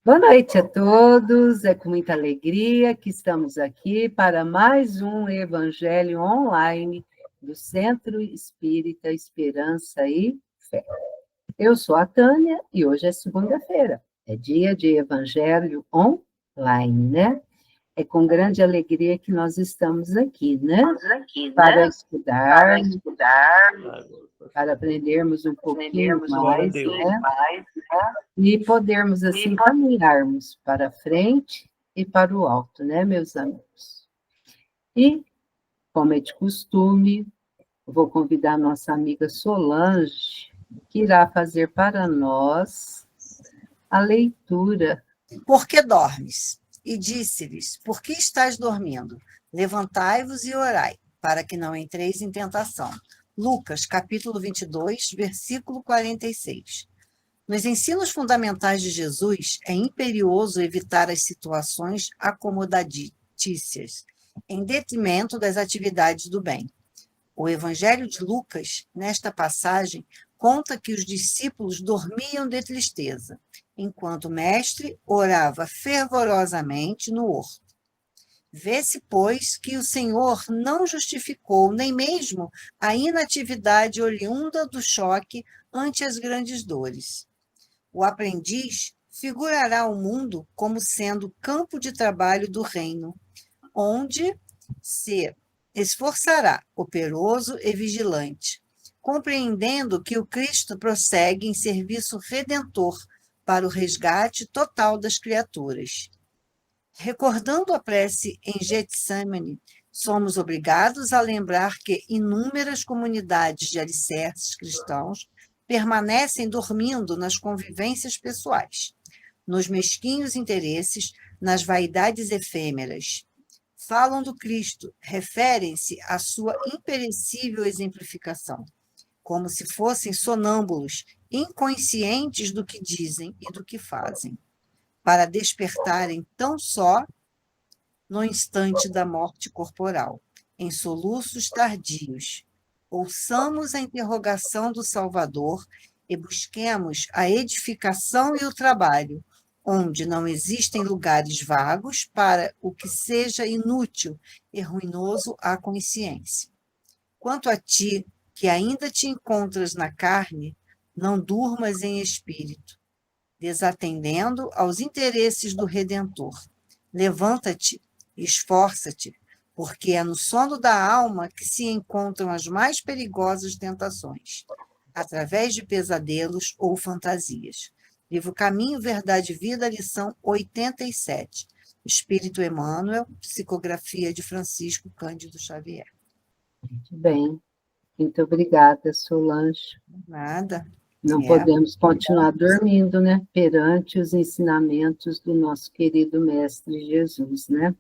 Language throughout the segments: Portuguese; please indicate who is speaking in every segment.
Speaker 1: Boa noite a todos, é com muita alegria que estamos aqui para mais um Evangelho online do Centro Espírita Esperança e Fé. Eu sou a Tânia e hoje é segunda-feira, é dia de Evangelho online, né? É com grande alegria que nós estamos aqui, né? Para estudar, para aprendermos um pouquinho mais, né? E podermos, assim, caminharmos para frente e para o alto, né, meus amigos? E, como é de costume, vou convidar a nossa amiga Solange, que irá fazer para nós a leitura.
Speaker 2: Por que dormes? E disse-lhes, por que estás dormindo? Levantai-vos e orai, para que não entreis em tentação. Lucas, capítulo 22, versículo 46. Nos ensinos fundamentais de Jesus, é imperioso evitar as situações acomodatícias, em detrimento das atividades do bem. O Evangelho de Lucas, nesta passagem, conta que os discípulos dormiam de tristeza, enquanto o mestre orava fervorosamente no horto. Vê-se, pois, que o Senhor não justificou nem mesmo a inatividade oriunda do choque ante as grandes dores. O aprendiz figurará o mundo como sendo campo de trabalho do reino, onde se esforçará, operoso e vigilante, compreendendo que o Cristo prossegue em serviço redentor para o resgate total das criaturas. Recordando a prece em Getsemane, somos obrigados a lembrar que inúmeras comunidades de alicerces cristãos permanecem dormindo nas convivências pessoais, nos mesquinhos interesses, nas vaidades efêmeras. Falam do Cristo, referem-se à sua imperecível exemplificação, como se fossem sonâmbulos, inconscientes do que dizem e do que fazem, para despertarem tão só no instante da morte corporal, em soluços tardios. Ouçamos a interrogação do Salvador e busquemos a edificação e o trabalho, onde não existem lugares vagos para o que seja inútil e ruinoso à consciência. Quanto a ti, que ainda te encontras na carne, não durmas em espírito, desatendendo aos interesses do Redentor. Levanta-te, esforça-te, porque é no sono da alma que se encontram as mais perigosas tentações, através de pesadelos ou fantasias. Livro Caminho, Verdade e Vida, lição 87. Espírito Emmanuel, psicografia de Francisco Cândido Xavier.
Speaker 1: Muito bem, muito obrigada, Solange.
Speaker 2: Nada.
Speaker 1: Não podemos continuar dormindo, né? Perante os ensinamentos do nosso querido Mestre Jesus, né?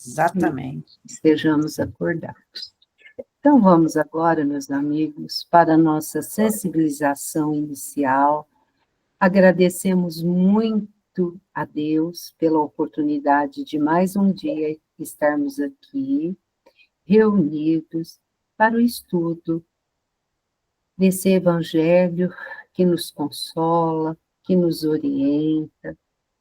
Speaker 2: Exatamente.
Speaker 1: Estejamos acordados. Então, vamos agora, meus amigos, para a nossa sensibilização inicial. Agradecemos muito a Deus pela oportunidade de mais um dia estarmos aqui, reunidos, para o estudo desse Evangelho que nos consola, que nos orienta,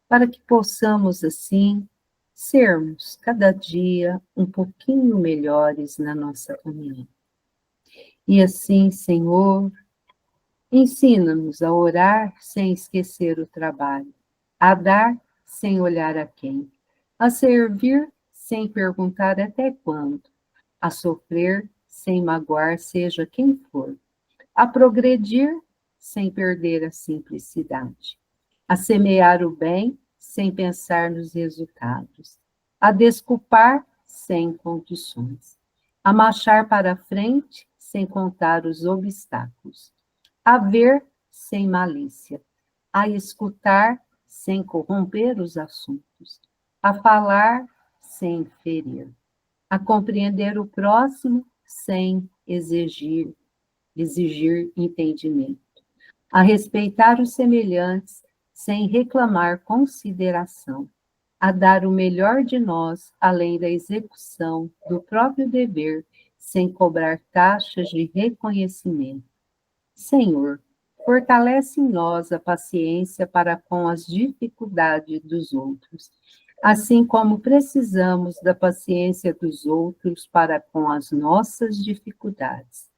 Speaker 1: para que possamos, assim, sermos cada dia um pouquinho melhores na nossa caminhada. E assim, Senhor, ensina-nos a orar sem esquecer o trabalho, a dar sem olhar a quem, a servir sem perguntar até quando, a sofrer sem magoar seja quem for, a progredir sem perder a simplicidade, a semear o bem sem pensar nos resultados, a desculpar sem condições, a marchar para frente sem contar os obstáculos, a ver sem malícia, a escutar sem corromper os assuntos, a falar sem ferir, a compreender o próximo sem exigir entendimento, a respeitar os semelhantes sem reclamar consideração, a dar o melhor de nós além da execução do próprio dever, sem cobrar taxas de reconhecimento. Senhor, Fortalece em nós a paciência para com as dificuldades dos outros, assim como precisamos da paciência dos outros para com as nossas dificuldades.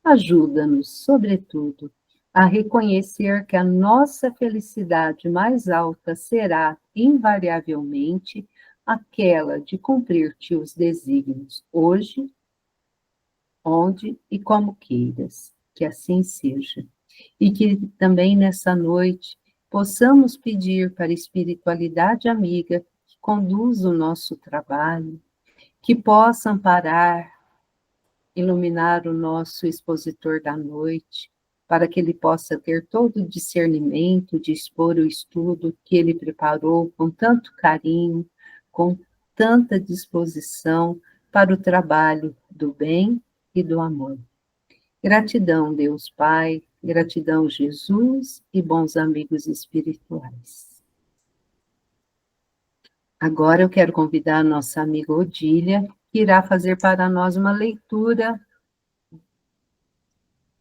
Speaker 1: Ajuda-nos, sobretudo, a reconhecer que a nossa felicidade mais alta será, invariavelmente, aquela de cumprir teus desígnios, hoje, onde e como queiras, que assim seja. E que também nessa noite possamos pedir para a espiritualidade amiga que conduza o nosso trabalho, que possa amparar, iluminar o nosso expositor da noite, para que ele possa ter todo o discernimento de expor o estudo que ele preparou com tanto carinho, com tanta disposição para o trabalho do bem e do amor. Gratidão, Deus Pai, gratidão, Jesus e bons amigos espirituais. Agora eu quero convidar a nossa amiga Odília, que irá fazer para nós uma leitura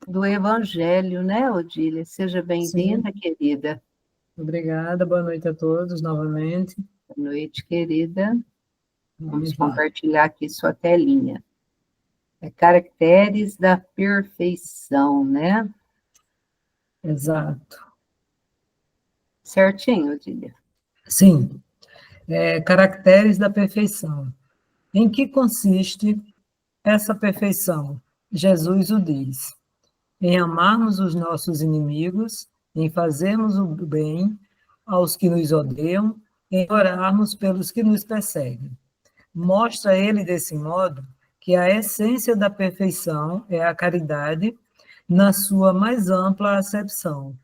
Speaker 1: do Evangelho, né, Odília? Seja bem-vinda, querida.
Speaker 3: Obrigada, boa noite a todos novamente.
Speaker 1: Boa noite, querida. Vamos
Speaker 3: lá.
Speaker 1: compartilhar aqui sua telinha. É Caracteres da Perfeição, né?
Speaker 3: Exato.
Speaker 1: Certinho, Odília?
Speaker 3: Sim. Caracteres da perfeição. Em que consiste essa perfeição? Jesus o diz: em amarmos os nossos inimigos, em fazermos o bem aos que nos odeiam, em orarmos pelos que nos perseguem. Mostra ele, desse modo, que a essência da perfeição é a caridade na sua mais ampla acepção,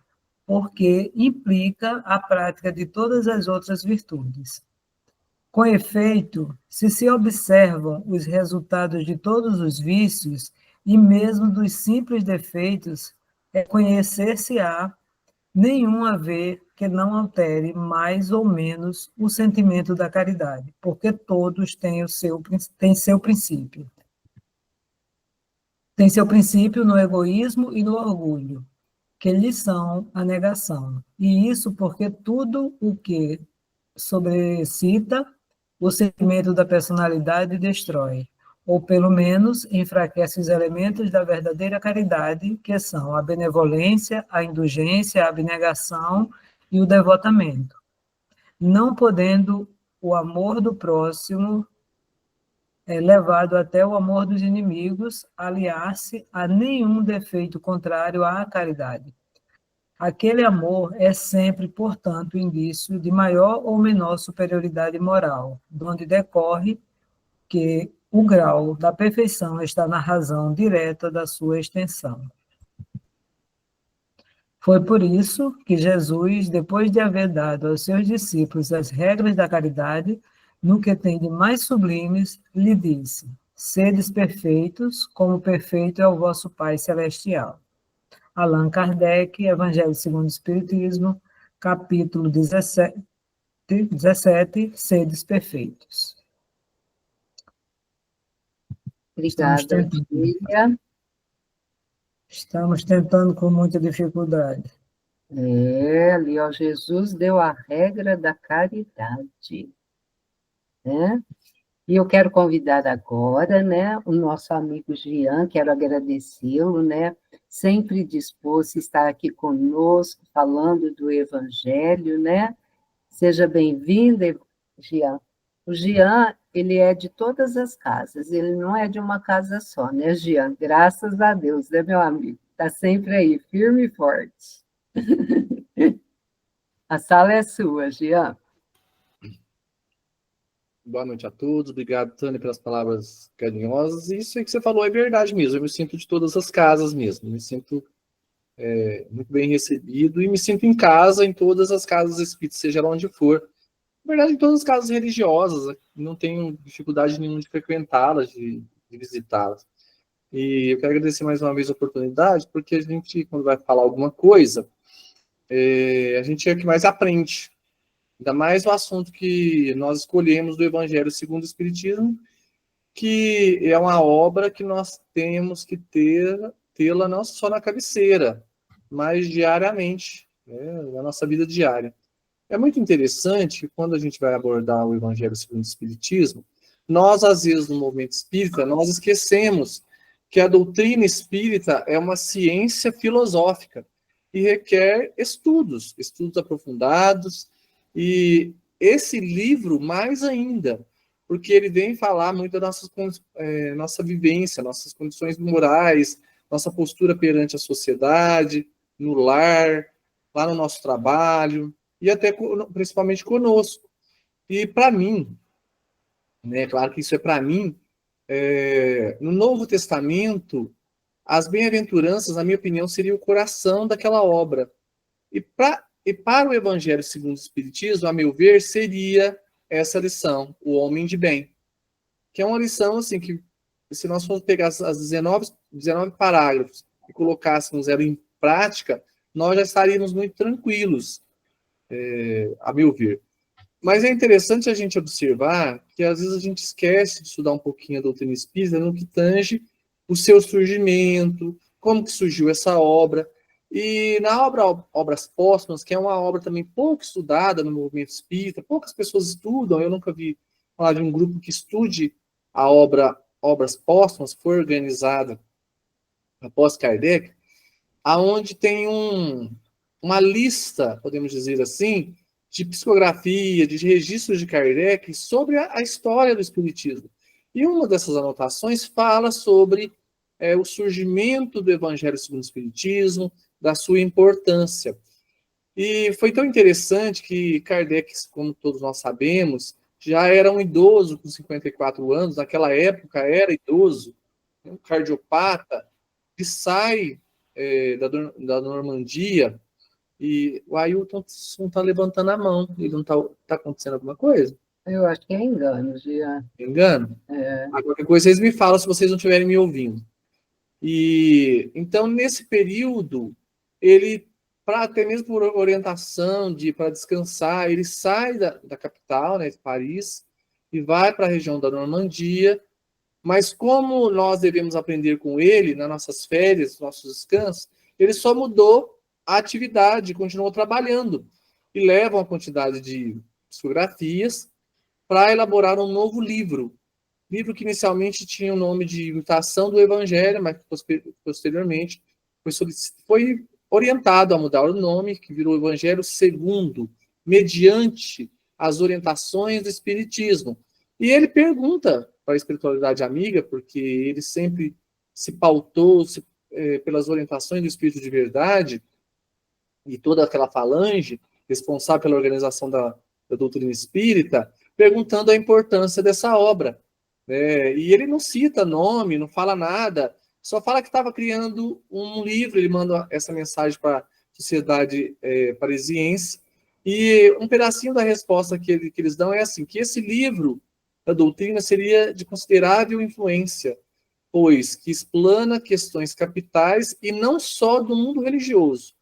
Speaker 3: porque implica a prática de todas as outras virtudes. Com efeito, se observam os resultados de todos os vícios e mesmo dos simples defeitos, conhecer-se-á nenhum haver que não altere mais ou menos o sentimento da caridade, porque todos têm seu princípio. Tem seu princípio no egoísmo e no orgulho, que lhes são a negação. E isso porque tudo o que sobrecita o sentimento da personalidade destrói, ou pelo menos enfraquece os elementos da verdadeira caridade, que são a benevolência, a indulgência, a abnegação e o devotamento. Não podendo o amor do próximo, levado até o amor dos inimigos, aliar-se a nenhum defeito contrário à caridade. Aquele amor é sempre, portanto, indício de maior ou menor superioridade moral, donde decorre que o grau da perfeição está na razão direta da sua extensão. Foi por isso que Jesus, depois de haver dado aos seus discípulos as regras da caridade, no que tem de mais sublimes, lhe disse: sedes perfeitos, como perfeito é o vosso Pai Celestial. Allan Kardec, Evangelho segundo o Espiritismo, capítulo 17, Sedes Perfeitos.
Speaker 1: Obrigada, Odília.
Speaker 3: Estamos tentando com muita dificuldade.
Speaker 1: Ali, ó, Jesus deu a regra da caridade, né? E eu quero convidar agora, né, o nosso amigo Jean, quero agradecê-lo, né, sempre disposto a estar aqui conosco, falando do Evangelho, né? Seja bem-vindo, Jean. O Jean, ele é de todas as casas, ele não é de uma casa só, né, Jean? Graças a Deus, né, meu amigo? Está sempre aí, firme e forte. A sala é sua, Jean.
Speaker 4: Boa noite a todos, obrigado, Tânia, pelas palavras carinhosas. Isso aí que você falou é verdade mesmo, eu me sinto de todas as casas mesmo, me sinto muito bem recebido e me sinto em casa em todas as casas espíritas, seja lá onde for. Na verdade, em todas as casas religiosas, não tenho dificuldade nenhuma de frequentá-las, de visitá-las. E eu quero agradecer mais uma vez a oportunidade, porque a gente, quando vai falar alguma coisa, a gente é o que mais aprende. Ainda mais no assunto que nós escolhemos do Evangelho segundo o Espiritismo, que é uma obra que nós temos que tê-la não só na cabeceira, mas diariamente, né, na nossa vida diária. É muito interessante que quando a gente vai abordar o Evangelho segundo o Espiritismo, nós, às vezes, no movimento espírita, nós esquecemos que a doutrina espírita é uma ciência filosófica e requer estudos, estudos aprofundados, e esse livro mais ainda, porque ele vem falar muito da nossa vivência, nossas condições morais, nossa postura perante a sociedade, no lar, lá no nosso trabalho, e até principalmente conosco. E para mim, né, claro que isso é para mim, no Novo Testamento, as bem-aventuranças, na minha opinião, seria o coração daquela obra. E para o Evangelho segundo o Espiritismo, a meu ver, seria essa lição, o homem de bem. Que é uma lição, assim, que se nós formos pegar as 19 parágrafos e colocássemos ela em prática, nós já estaríamos muito tranquilos, a meu ver. Mas é interessante a gente observar que às vezes a gente esquece de estudar um pouquinho a doutrina espírita no que tange o seu surgimento, como que surgiu essa obra. E na Obras Póstumas, que é uma obra também pouco estudada no movimento espírita, poucas pessoas estudam, eu nunca vi falar de um grupo que estude a obra Obras Póstumas, foi organizada após Kardec, aonde tem uma lista, podemos dizer assim, de psicografia, de registros de Kardec sobre a história do Espiritismo. E uma dessas anotações fala sobre o surgimento do Evangelho segundo o Espiritismo, da sua importância. E foi tão interessante que Kardec, como todos nós sabemos, já era um idoso com 54 anos, naquela época era idoso, um cardiopata, que sai da Normandia. E o Ailton não está levantando a mão. Ele não está acontecendo alguma coisa?
Speaker 1: Eu acho que é engano, Gia.
Speaker 4: Engano? Qualquer coisa vocês me falam se vocês não estiverem me ouvindo. E então, nesse período, ele, até mesmo por orientação, para descansar, ele sai da capital, né, de Paris, e vai para a região da Normandia. Mas como nós devemos aprender com ele, nas nossas férias, nos nossos descansos, ele só mudou a atividade, continuou trabalhando, e leva uma quantidade de psicografias para elaborar um novo livro que inicialmente tinha o nome de Imitação do Evangelho, mas posteriormente foi orientado a mudar o nome, que virou Evangelho Segundo, mediante as orientações do Espiritismo. E ele pergunta para a espiritualidade amiga, porque ele sempre se pautou pelas orientações do Espírito de Verdade, e toda aquela falange responsável pela organização da doutrina espírita, perguntando a importância dessa obra. E ele não cita nome, não fala nada, só fala que estava criando um livro, ele manda essa mensagem para a sociedade parisiense, e um pedacinho da resposta que eles dão é assim, que esse livro da doutrina seria de considerável influência, pois que explana questões capitais e não só do mundo religioso.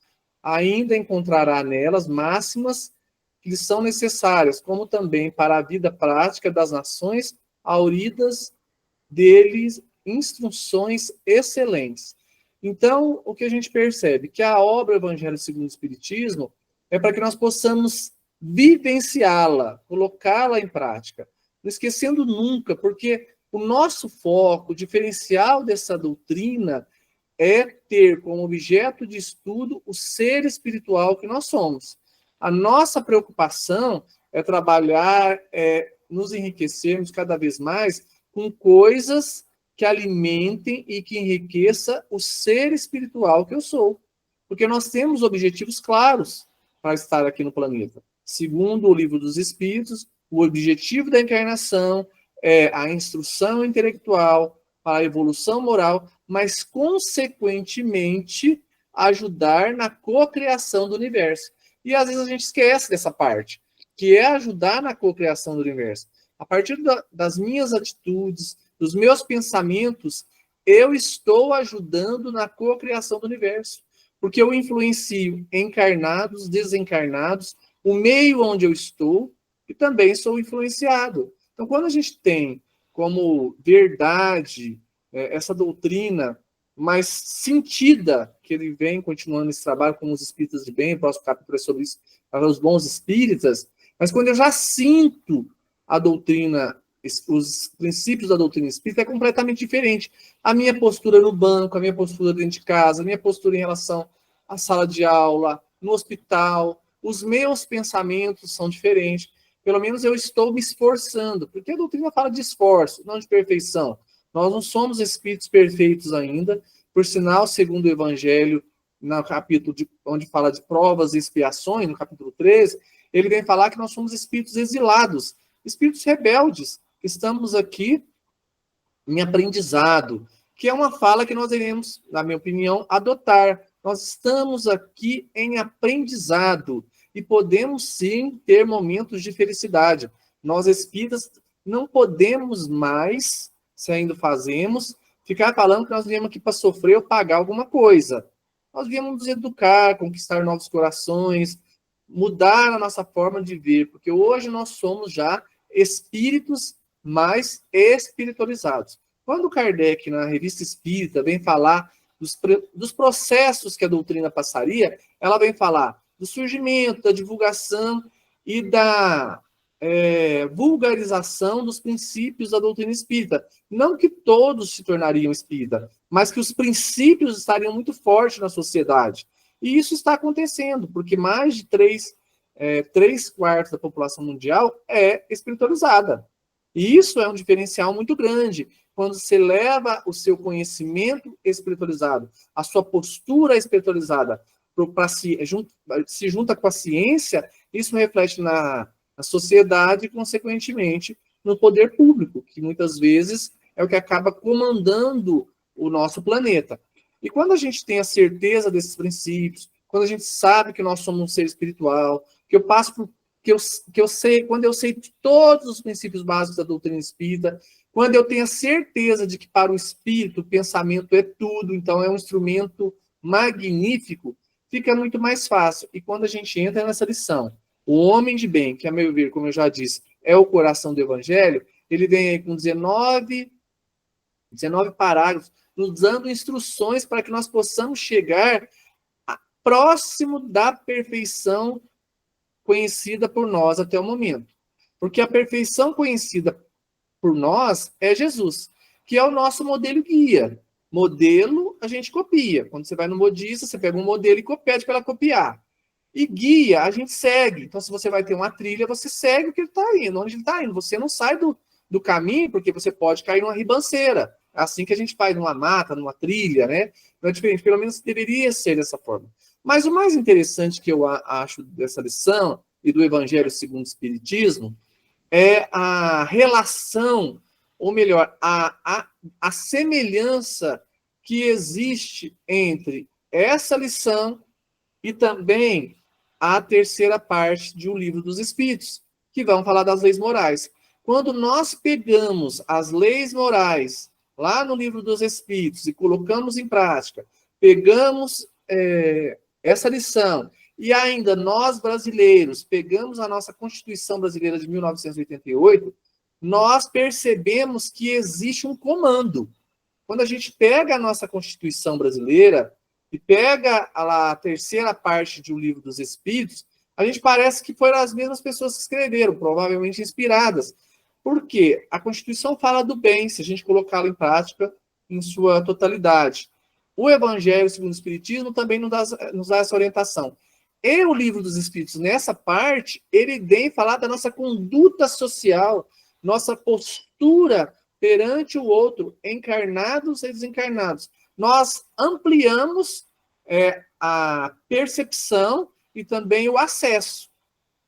Speaker 4: Ainda encontrará nelas máximas que lhe são necessárias, como também para a vida prática das nações, auridas deles instruções excelentes. Então, o que a gente percebe? Que a obra Evangelho segundo o Espiritismo é para que nós possamos vivenciá-la, colocá-la em prática, não esquecendo nunca, porque o nosso foco, o diferencial dessa doutrina é ter como objeto de estudo o ser espiritual que nós somos. A nossa preocupação é trabalhar, nos enriquecermos cada vez mais com coisas que alimentem e que enriqueça o ser espiritual que eu sou. Porque nós temos objetivos claros para estar aqui no planeta. Segundo o Livro dos Espíritos, o objetivo da encarnação é a instrução intelectual, para a evolução moral, mas, consequentemente, ajudar na cocriação do universo. E, às vezes, a gente esquece dessa parte, que é ajudar na cocriação do universo. A partir das minhas atitudes, dos meus pensamentos, eu estou ajudando na cocriação do universo, porque eu influencio encarnados, desencarnados, o meio onde eu estou, e também sou influenciado. Então, quando a gente tem como verdade essa doutrina, mais sentida, que ele vem continuando esse trabalho com os espíritas de bem, o próximo capítulo é sobre isso, para os bons espíritas, mas quando eu já sinto a doutrina, os princípios da doutrina espírita, é completamente diferente. A minha postura no banco, a minha postura dentro de casa, a minha postura em relação à sala de aula, no hospital, os meus pensamentos são diferentes. Pelo menos eu estou me esforçando, porque a doutrina fala de esforço, não de perfeição. Nós não somos espíritos perfeitos ainda, por sinal, segundo o Evangelho, no capítulo onde fala de provas e expiações, no capítulo 13, ele vem falar que nós somos espíritos exilados, espíritos rebeldes, que estamos aqui em aprendizado, que é uma fala que nós iremos, na minha opinião, adotar. Nós estamos aqui em aprendizado e podemos sim ter momentos de felicidade. Nós espíritas não podemos mais, se ainda fazemos, ficar falando que nós viemos aqui para sofrer ou pagar alguma coisa. Nós viemos nos educar, conquistar novos corações, mudar a nossa forma de ver, porque hoje nós somos já espíritos mais espiritualizados. Quando Kardec, na Revista Espírita, vem falar dos processos que a doutrina passaria, ela vem falar do surgimento, da divulgação e da vulgarização dos princípios da doutrina espírita. Não que todos se tornariam espírita, mas que os princípios estariam muito fortes na sociedade. E isso está acontecendo, porque mais de 3/4 da população mundial é espiritualizada. E isso é um diferencial muito grande. Quando você leva o seu conhecimento espiritualizado, a sua postura espiritualizada, se junta com a ciência, isso reflete na sociedade e, consequentemente, no poder público, que muitas vezes é o que acaba comandando o nosso planeta. E quando a gente tem a certeza desses princípios, quando a gente sabe que nós somos um ser espiritual, que eu passo por que eu sei, quando eu sei todos os princípios básicos da doutrina espírita, quando eu tenho a certeza de que para o espírito o pensamento é tudo, então é um instrumento magnífico, fica muito mais fácil. E quando a gente entra nessa lição, o homem de bem, que a meu ver, como eu já disse, é o coração do evangelho, ele vem aí com 19 parágrafos, nos dando instruções para que nós possamos chegar próximo da perfeição conhecida por nós até o momento. Porque a perfeição conhecida por nós é Jesus, que é o nosso modelo guia. Modelo a gente copia. Quando você vai no modista, você pega um modelo e pede para ela copiar. E guia a gente segue. Então, se você vai ter uma trilha, você segue o que ele está indo, onde ele está indo. Você não sai do caminho, porque você pode cair numa ribanceira. É assim que a gente faz numa mata, numa trilha, né? Não é diferente, pelo menos deveria ser dessa forma. Mas o mais interessante que eu acho dessa lição e do Evangelho segundo o Espiritismo é a relação, ou melhor, a semelhança que existe entre essa lição e também a terceira parte de O Livro dos Espíritos, que vão falar das leis morais. Quando nós pegamos as leis morais lá no Livro dos Espíritos e colocamos em prática, pegamos essa lição, e ainda nós brasileiros pegamos a nossa Constituição Brasileira de 1988, nós percebemos que existe um comando. Quando a gente pega a nossa Constituição Brasileira e pega a terceira parte de O Livro dos Espíritos, a gente parece que foram as mesmas pessoas que escreveram, provavelmente inspiradas. Por quê? A Constituição fala do bem, se a gente colocá-la em prática em sua totalidade. O Evangelho segundo o Espiritismo também nos dá essa orientação. E o Livro dos Espíritos, nessa parte, ele vem falar da nossa conduta social, nossa postura perante o outro, encarnados e desencarnados. Nós ampliamos a percepção e também o acesso.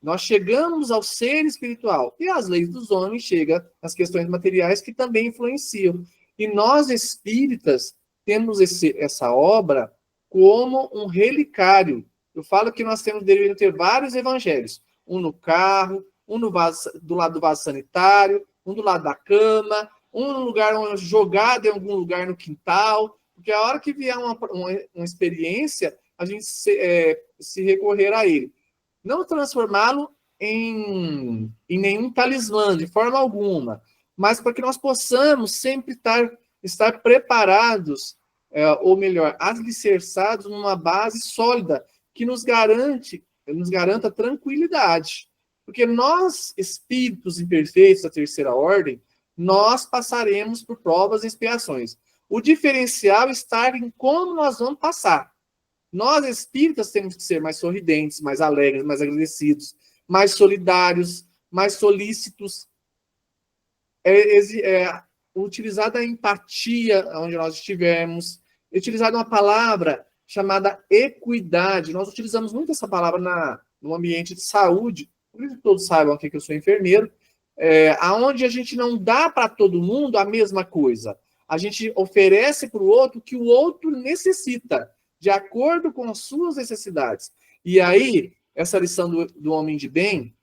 Speaker 4: Nós chegamos ao ser espiritual. E as leis dos homens chegam às questões materiais que também influenciam. E nós, espíritas, temos essa obra como um relicário. Eu falo que nós deveríamos ter vários evangelhos. Um no carro, um do lado do vaso sanitário, um do lado da cama, um no lugar jogado em algum lugar no quintal. Porque a hora que vier uma experiência, a gente se recorrer a ele. Não transformá-lo em nenhum talismã, de forma alguma, mas para que nós possamos sempre estar preparados ou melhor, alicerçados numa base sólida que nos garanta tranquilidade. Porque nós, espíritos imperfeitos da terceira ordem, nós passaremos por provas e expiações. O diferencial está em como nós vamos passar. Nós, espíritas, temos que ser mais sorridentes, mais alegres, mais agradecidos, mais solidários, mais solícitos. Utilizada a empatia onde nós estivermos, utilizada uma palavra chamada equidade. Nós utilizamos muito essa palavra no ambiente de saúde, por isso que todos saibam aqui que eu sou enfermeiro, aonde a gente não dá para todo mundo a mesma coisa. A gente oferece para o outro o que o outro necessita, de acordo com as suas necessidades. E aí, essa lição do homem de bem,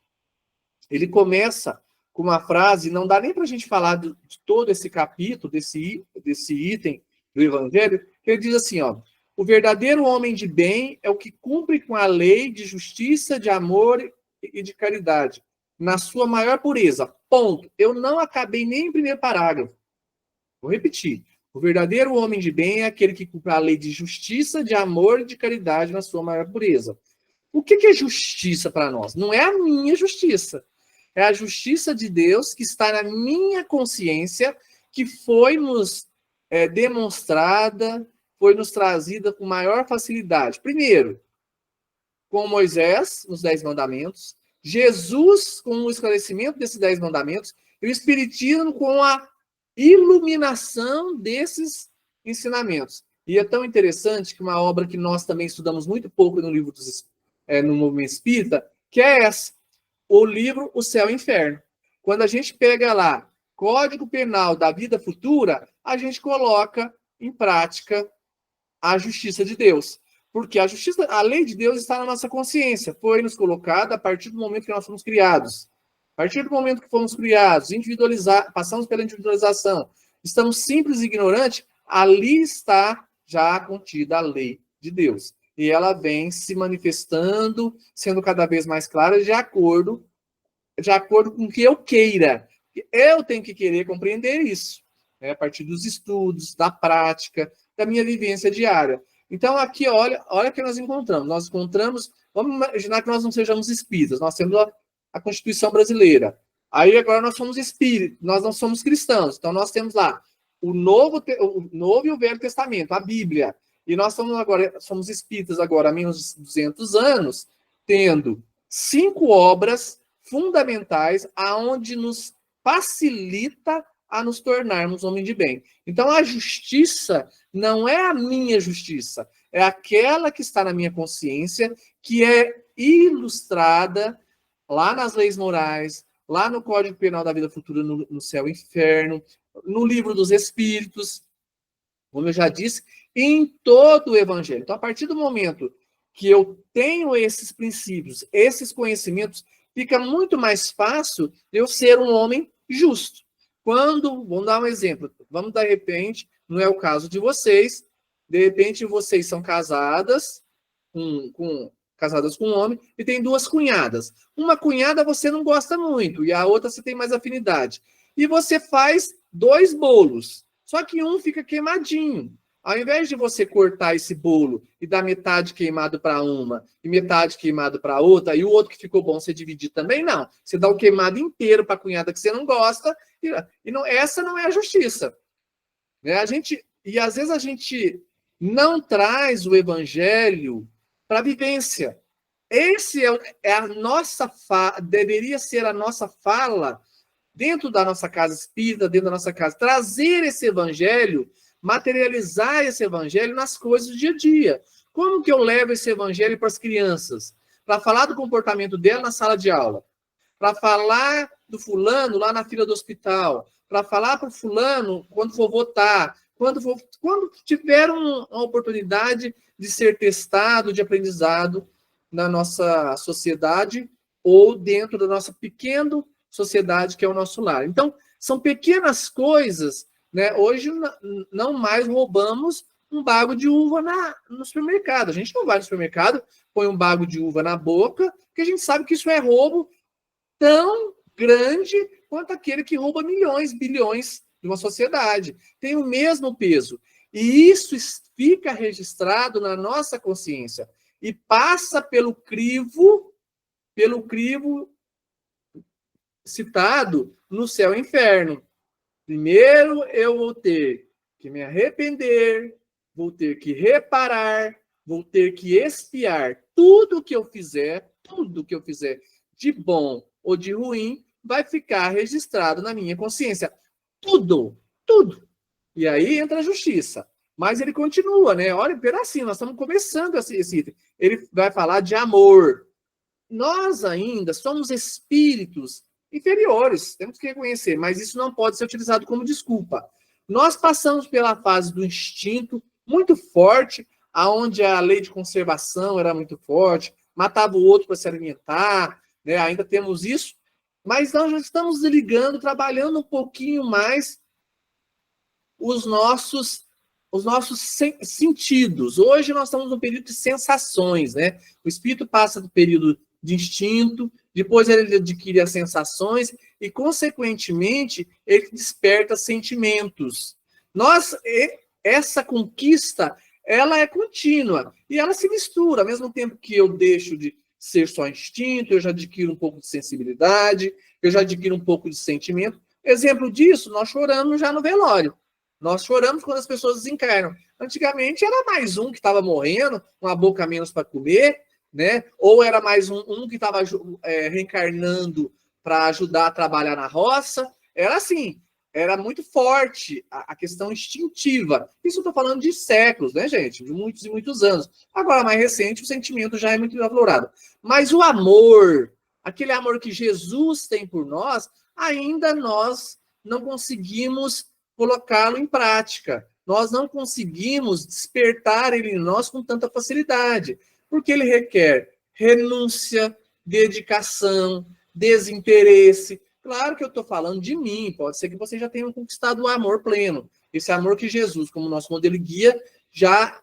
Speaker 4: ele começa com uma frase, não dá nem para a gente falar de todo esse capítulo, desse item do Evangelho, que ele diz assim, ó, o verdadeiro homem de bem é o que cumpre com a lei de justiça, de amor e de caridade, na sua maior pureza. Ponto. Eu não acabei nem o primeiro parágrafo. Vou repetir. O verdadeiro homem de bem é aquele que cumpre a lei de justiça, de amor e de caridade na sua maior pureza. O que é justiça para nós? Não é a minha justiça. É a justiça de Deus que está na minha consciência, que foi nos demonstrada, foi nos trazida com maior facilidade. Primeiro, com Moisés, nos 10 mandamentos, Jesus com o esclarecimento desses 10 mandamentos, e o Espiritismo com a iluminação desses ensinamentos. E é tão interessante que uma obra que nós também estudamos muito pouco no livro no Movimento Espírita, que é essa, o livro O Céu e o Inferno. Quando a gente pega lá Código Penal da Vida Futura, a gente coloca em prática a justiça de Deus. Porque a lei de Deus está na nossa consciência, foi nos colocada a partir do momento que nós fomos criados. A partir do momento que fomos criados, passamos pela individualização, estamos simples e ignorantes, ali está já contida a lei de Deus. E ela vem se manifestando, sendo cada vez mais clara, de acordo com o que eu queira. Eu tenho que querer compreender isso, a partir dos estudos, da prática, da minha vivência diária. Então, aqui, olha o que nós encontramos. Nós encontramos, vamos imaginar que nós não sejamos espíritas, nós temos a Constituição Brasileira. Aí, agora, nós somos espíritas, nós não somos cristãos. Então, nós temos lá o Novo e o Velho Testamento, a Bíblia. E nós somos espíritas agora há menos de 200 anos, tendo 5 obras fundamentais aonde nos facilita a nos tornarmos homem de bem. Então, a justiça não é a minha justiça, é aquela que está na minha consciência, que é ilustrada lá nas leis morais, lá no Código Penal da Vida Futura, no Céu e Inferno, no Livro dos Espíritos, como eu já disse, em todo o Evangelho. Então, a partir do momento que eu tenho esses princípios, esses conhecimentos, fica muito mais fácil eu ser um homem justo. Vamos dar um exemplo, de repente, não é o caso de vocês, de repente vocês são casadas casadas com um homem e tem 2 cunhadas. Uma cunhada você não gosta muito e a outra você tem mais afinidade. E você faz 2 bolos, só que um fica queimadinho. Ao invés de você cortar esse bolo e dar metade queimado para uma e metade queimado para outra, e o outro que ficou bom você dividir também, não. Você dá o queimado inteiro para a cunhada que você não gosta, e não, essa não é a justiça. E às vezes a gente não traz o evangelho para a vivência. Esse é a nossa deveria ser a nossa fala dentro da nossa casa espírita, dentro da nossa casa. Trazer esse evangelho, materializar esse evangelho nas coisas do dia a dia. Como que eu levo esse evangelho para as crianças? Para falar do comportamento dela na sala de aula. Para falar do fulano lá na fila do hospital. Para falar para o fulano quando for votar. Quando tiver uma oportunidade de ser testado, de aprendizado na nossa sociedade ou dentro da nossa pequena sociedade que é o nosso lar. Então, são pequenas coisas, né? Hoje não mais roubamos um bago de uva no supermercado. A gente não vai no supermercado, põe um bago de uva na boca, porque a gente sabe que isso é roubo tão grande quanto aquele que rouba milhões, bilhões de uma sociedade. Tem o mesmo peso. E isso fica registrado na nossa consciência e passa pelo crivo citado no céu e inferno. Primeiro eu vou ter que me arrepender, vou ter que reparar, vou ter que expiar tudo que eu fizer de bom ou de ruim, vai ficar registrado na minha consciência. Tudo. E aí entra a justiça. Mas ele continua, né? Olha, pedacinho, nós estamos começando esse item. Ele vai falar de amor. Nós ainda somos espíritos inferiores, temos que reconhecer, mas isso não pode ser utilizado como desculpa. Nós passamos pela fase do instinto muito forte, aonde a lei de conservação era muito forte, matava o outro para se alimentar, né? Ainda temos isso, mas nós já estamos ligando, trabalhando um pouquinho mais os nossos sentidos. Hoje nós estamos num período de sensações, né? O espírito passa do período de instinto, depois ele adquire as sensações e, consequentemente, ele desperta sentimentos. Essa conquista, ela é contínua e ela se mistura. Ao mesmo tempo que eu deixo de ser só instinto, eu já adquiro um pouco de sensibilidade, eu já adquiro um pouco de sentimento. Exemplo disso, nós choramos já no velório. Nós choramos quando as pessoas desencarnam. Antigamente era mais um que estava morrendo, uma boca a menos para comer, né? Ou era mais um que estava reencarnando para ajudar a trabalhar na roça. Era assim, era muito forte a questão instintiva. Isso eu estou falando de séculos, né, gente? De muitos e muitos anos. Agora, mais recente, o sentimento já é muito aflorado. Mas o amor, aquele amor que Jesus tem por nós, ainda nós não conseguimos colocá-lo em prática. Nós não conseguimos despertar ele em nós com tanta facilidade, porque ele requer renúncia, dedicação, desinteresse. Claro que eu estou falando de mim, pode ser que você já tenha conquistado o amor pleno, esse amor que Jesus, como nosso modelo e guia, já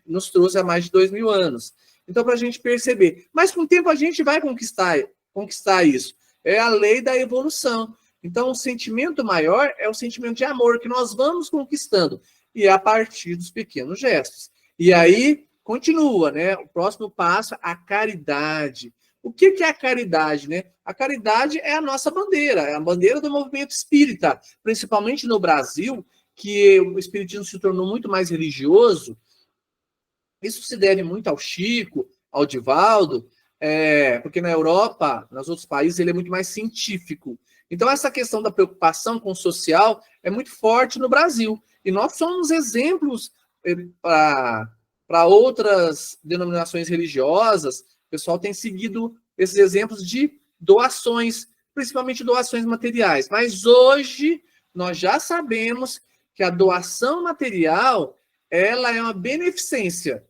Speaker 4: nos trouxe há mais de 2000 anos. Então, para a gente perceber. Mas com o tempo a gente vai conquistar isso. É a lei da evolução. Então, o sentimento maior é o sentimento de amor que nós vamos conquistando. E é a partir dos pequenos gestos. E aí, continua, né? O próximo passo, a caridade. O que é a caridade, né? A caridade é a nossa bandeira, é a bandeira do movimento espírita, principalmente no Brasil, que o espiritismo se tornou muito mais religioso. Isso se deve muito ao Chico, ao Divaldo, porque na Europa, nos outros países, ele é muito mais científico. Então, essa questão da preocupação com o social é muito forte no Brasil. E nós somos exemplos para outras denominações religiosas. O pessoal tem seguido esses exemplos de doações, principalmente doações materiais. Mas hoje, nós já sabemos que a doação material, ela é uma beneficência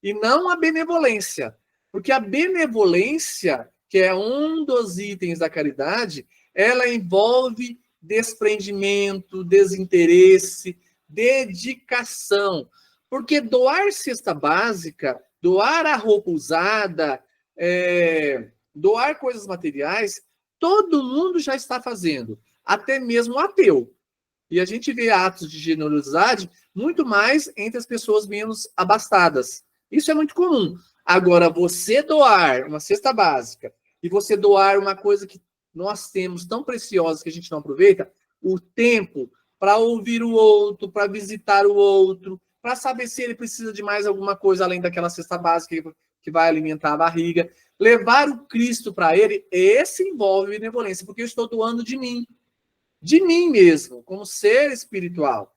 Speaker 4: e não uma benevolência. Porque a benevolência, que é um dos itens da caridade, ela envolve desprendimento, desinteresse, dedicação. Porque doar cesta básica, doar a roupa usada, doar coisas materiais, todo mundo já está fazendo, até mesmo o ateu. E a gente vê atos de generosidade muito mais entre as pessoas menos abastadas. Isso é muito comum. Agora, você doar uma cesta básica e você doar uma coisa que nós temos tão preciosa que a gente não aproveita, o tempo para ouvir o outro, para visitar o outro, para saber se ele precisa de mais alguma coisa além daquela cesta básica que vai alimentar a barriga. Levar o Cristo para ele, esse envolve benevolência, porque eu estou doando de mim mesmo, como ser espiritual.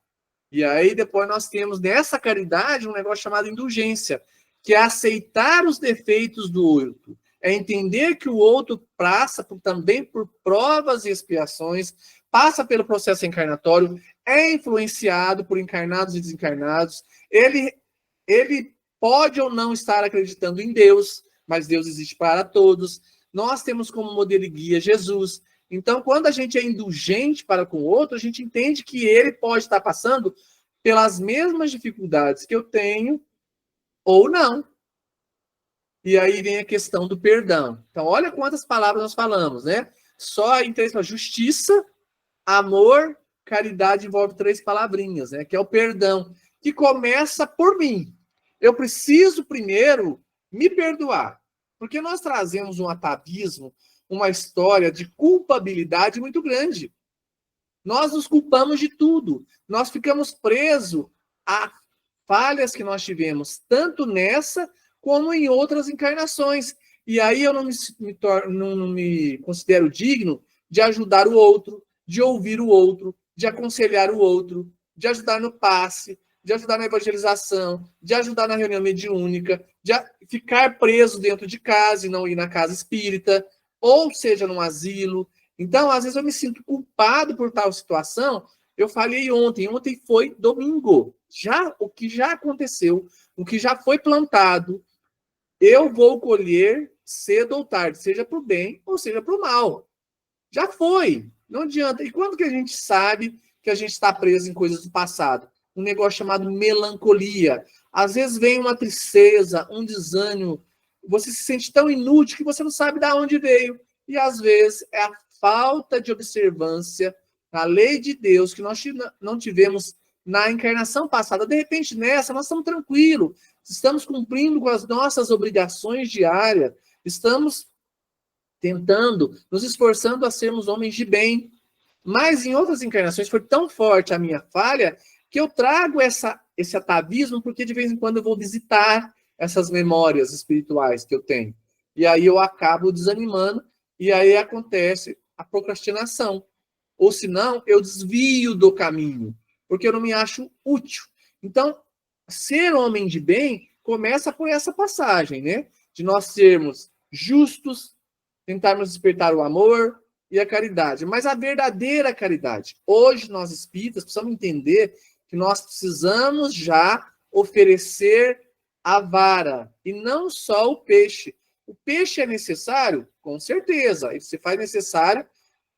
Speaker 4: E aí depois nós temos nessa caridade um negócio chamado indulgência, que é aceitar os defeitos do outro, é entender que o outro passa também por provas e expiações, passa pelo processo encarnatório, é influenciado por encarnados e desencarnados, ele pode ou não estar acreditando em Deus, mas Deus existe para todos. Nós temos como modelo e guia Jesus. Então, quando a gente é indulgente para com o outro, a gente entende que ele pode estar passando pelas mesmas dificuldades que eu tenho ou não. E aí vem a questão do perdão. Então, olha quantas palavras nós falamos, né? Só em 3 palavras: justiça, amor, caridade envolve 3 palavrinhas, né? Que é o perdão. que começa por mim. Eu preciso primeiro me perdoar, porque nós trazemos um atavismo, uma história de culpabilidade muito grande. Nós nos culpamos de tudo. Nós ficamos presos a falhas que nós tivemos, tanto nessa como em outras encarnações. E aí eu não me considero digno de ajudar o outro, de ouvir o outro, de aconselhar o outro, de ajudar no passe, de ajudar na evangelização, de ajudar na reunião mediúnica, de ficar preso dentro de casa e não ir na casa espírita, ou seja, num asilo. Então, às vezes eu me sinto culpado por tal situação. Eu falei ontem foi domingo. O que já aconteceu, o que já foi plantado, eu vou colher cedo ou tarde, seja para o bem ou seja para o mal. Já foi, não adianta. E quando que a gente sabe que a gente está preso em coisas do passado? Um negócio chamado melancolia. Às vezes vem uma tristeza, um desânimo, você se sente tão inútil que você não sabe de onde veio. E às vezes é a falta de observância na lei de Deus que nós não tivemos na encarnação passada. De repente, nessa, nós estamos tranquilos, estamos cumprindo com as nossas obrigações diárias, estamos tentando, nos esforçando a sermos homens de bem. Mas em outras encarnações foi tão forte a minha falha que eu trago esse atavismo porque de vez em quando eu vou visitar essas memórias espirituais que eu tenho. E aí eu acabo desanimando e aí acontece a procrastinação. Ou senão, eu desvio do caminho, porque eu não me acho útil. Então, ser homem de bem começa por essa passagem, né? De nós sermos justos, tentarmos despertar o amor e a caridade. Mas a verdadeira caridade. Hoje, nós espíritas precisamos entender que nós precisamos já oferecer a vara e não só o peixe. O peixe é necessário? Com certeza. Ele se faz necessário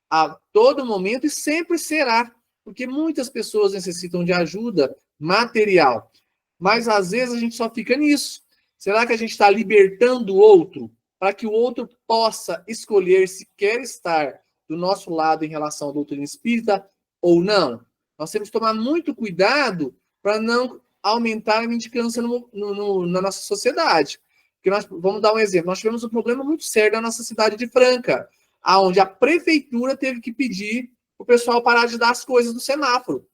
Speaker 4: a todo momento e sempre será, porque muitas pessoas necessitam de ajuda material, mas às vezes a gente só fica nisso. Será que a gente está libertando o outro para que o outro possa escolher se quer estar do nosso lado em relação à doutrina espírita ou não? Nós temos que tomar muito cuidado para não aumentar a mendicância na nossa sociedade. Porque vamos dar um exemplo, nós tivemos um problema muito sério na nossa cidade de Franca, onde a prefeitura teve que pedir o pessoal parar de dar as coisas no semáforo.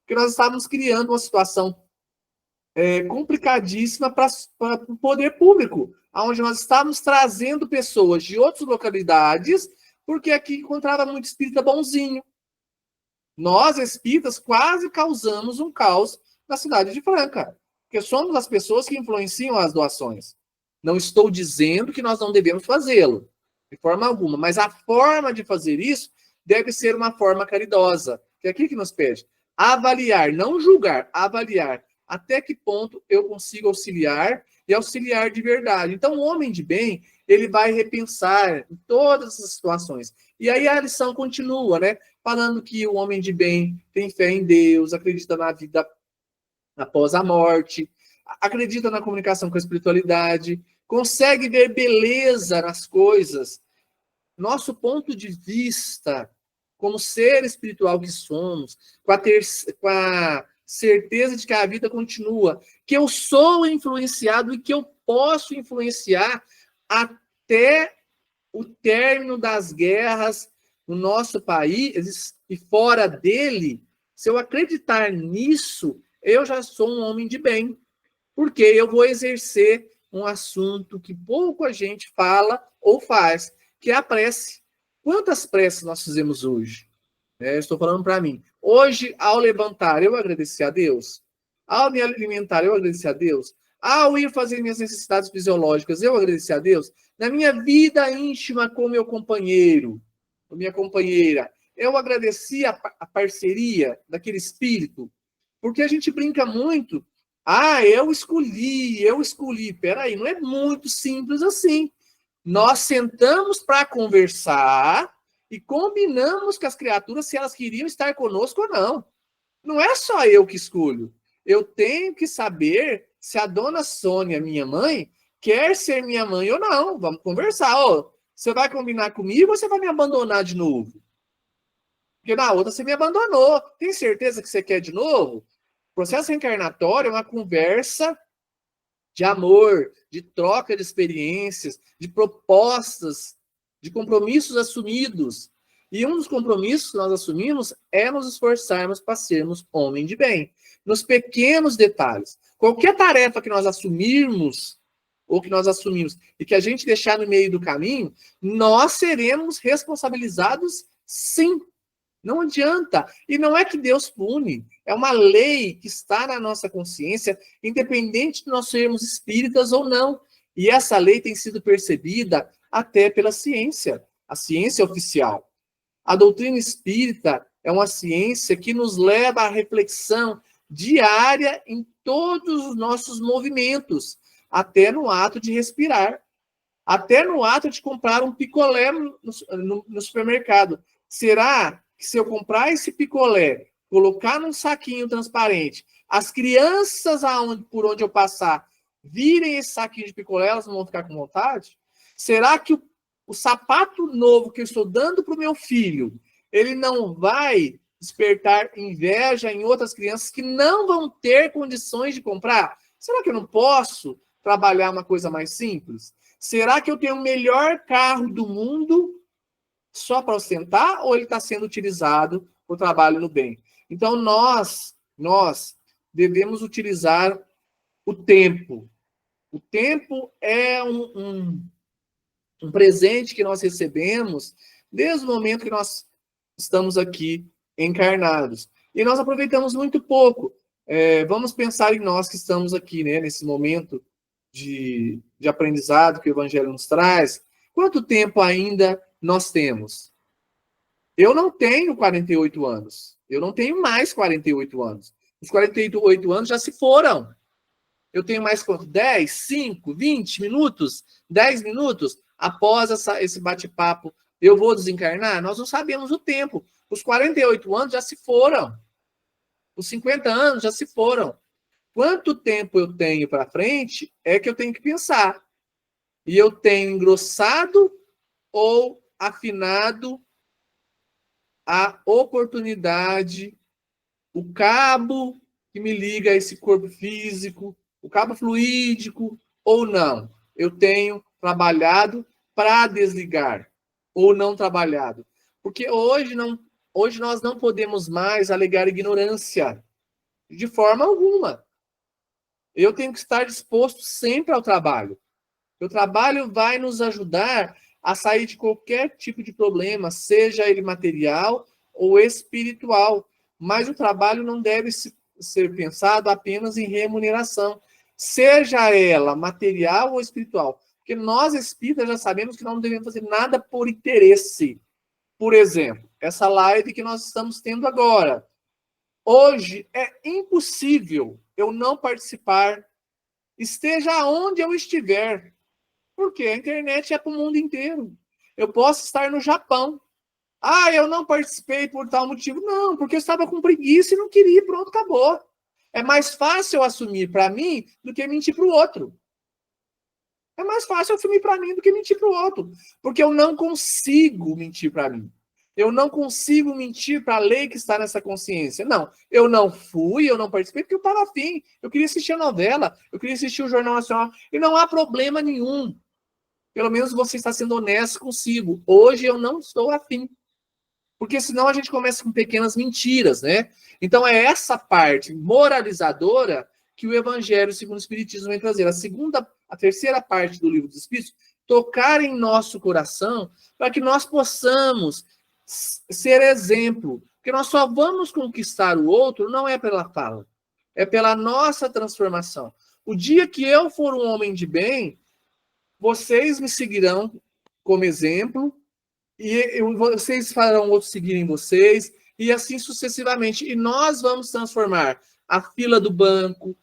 Speaker 4: Porque nós estávamos criando uma situação complicadíssima para o poder público, onde nós estávamos trazendo pessoas de outras localidades, porque aqui encontrava muito espírita bonzinho. Nós, espíritas, quase causamos um caos na cidade de Franca, porque somos as pessoas que influenciam as doações. Não estou dizendo que nós não devemos fazê-lo, de forma alguma, mas a forma de fazer isso deve ser uma forma caridosa, que é aqui que nos pede. Avaliar, não julgar, avaliar até que ponto eu consigo auxiliar e auxiliar de verdade. Então, o homem de bem, ele vai repensar em todas essas situações. E aí a lição continua, né? Falando que o homem de bem tem fé em Deus, acredita na vida após a morte, acredita na comunicação com a espiritualidade, consegue ver beleza nas coisas. Nosso ponto de vista, como ser espiritual que somos, com a certeza de que a vida continua, que eu sou influenciado e que eu posso influenciar até o término das guerras no nosso país e fora dele. Se eu acreditar nisso, eu já sou um homem de bem, porque eu vou exercer um assunto que pouco a gente fala ou faz, que é a prece. Quantas preces nós fizemos hoje? Estou falando para mim. Hoje, ao levantar, eu agradeci a Deus. Ao me alimentar, eu agradeci a Deus. Ao ir fazer minhas necessidades fisiológicas, eu agradeci a Deus. Na minha vida íntima com meu companheiro, com minha companheira, eu agradeci a parceria daquele espírito, porque a gente brinca muito. Eu escolhi. Peraí, não é muito simples assim. Nós sentamos para conversar e combinamos com as criaturas se elas queriam estar conosco ou não. Não é só eu que escolho. Eu tenho que saber se a dona Sônia, minha mãe, quer ser minha mãe ou não. Vamos conversar. Você vai combinar comigo ou você vai me abandonar de novo? Porque na outra você me abandonou. Tem certeza que você quer de novo? processo reencarnatório é uma conversa de amor, de troca de experiências, de propostas, de compromissos assumidos. E um dos compromissos que nós assumimos é nos esforçarmos para sermos homem de bem, nos pequenos detalhes. Qualquer tarefa que nós assumirmos, ou que nós assumimos, e que a gente deixar no meio do caminho, nós seremos responsabilizados, sim. Não adianta. E não é que Deus pune. É uma lei que está na nossa consciência, independente de nós sermos espíritas ou não. E essa lei tem sido percebida até pela ciência, a ciência oficial. A doutrina espírita é uma ciência que nos leva à reflexão diária em todos os nossos movimentos, até no ato de respirar, até no ato de comprar um picolé no supermercado. Será que se eu comprar esse picolé, colocar num saquinho transparente, as crianças por onde eu passar virem esse saquinho de picolé, elas não vão ficar com vontade? Será que o sapato novo que eu estou dando para o meu filho, ele não vai despertar inveja em outras crianças que não vão ter condições de comprar? Será que eu não posso trabalhar uma coisa mais simples? Será que eu tenho o melhor carro do mundo só para ostentar, ou ele está sendo utilizado para o trabalho no bem? Então, nós devemos utilizar o tempo. O tempo é um presente que nós recebemos desde o momento que nós estamos aqui encarnados. E nós aproveitamos muito pouco. Vamos pensar em nós que estamos aqui, né, nesse momento de aprendizado que o Evangelho nos traz. Quanto tempo ainda nós temos? Eu não tenho 48 anos. Eu não tenho mais 48 anos. Os 48 anos já se foram. Eu tenho mais quanto? 10, 5, 20 minutos? 10 minutos? Após esse bate-papo, eu vou desencarnar? Nós não sabemos o tempo. Os 48 anos já se foram. Os 50 anos já se foram. Quanto tempo eu tenho para frente é que eu tenho que pensar. E eu tenho engrossado ou afinado a oportunidade, o cabo que me liga a esse corpo físico, o cabo fluídico, ou não? Eu tenho trabalhado para desligar, ou não trabalhado. Porque hoje nós não podemos mais alegar ignorância, de forma alguma. Eu tenho que estar disposto sempre ao trabalho. O trabalho vai nos ajudar a sair de qualquer tipo de problema, seja ele material ou espiritual. Mas o trabalho não deve ser pensado apenas em remuneração, seja ela material ou espiritual. Porque nós, espíritas, já sabemos que não devemos fazer nada por interesse. Por exemplo, essa live que nós estamos tendo agora. Hoje é impossível eu não participar, esteja onde eu estiver. Porque a internet é para o mundo inteiro. Eu posso estar no Japão. Eu não participei por tal motivo. Não, porque eu estava com preguiça e não queria, pronto, acabou. É mais fácil eu assumir para mim do que mentir para o outro. É mais fácil eu assumir para mim do que mentir para o outro. Porque eu não consigo mentir para mim. Eu não consigo mentir para a lei que está nessa consciência. Não, eu não fui, eu não participei porque eu estava afim. Eu queria assistir a novela, eu queria assistir o Jornal Nacional. E não há problema nenhum. Pelo menos você está sendo honesto consigo. Hoje eu não estou afim. Porque senão a gente começa com pequenas mentiras, né? Então é essa parte moralizadora que o Evangelho segundo o Espiritismo vem trazer. A terceira parte do Livro dos Espíritos, tocar em nosso coração para que nós possamos ser exemplo. Porque nós só vamos conquistar o outro não é pela fala, é pela nossa transformação. O dia que eu for um homem de bem, vocês me seguirão como exemplo, e vocês farão outros seguirem vocês, e assim sucessivamente. E nós vamos transformar a fila do banco,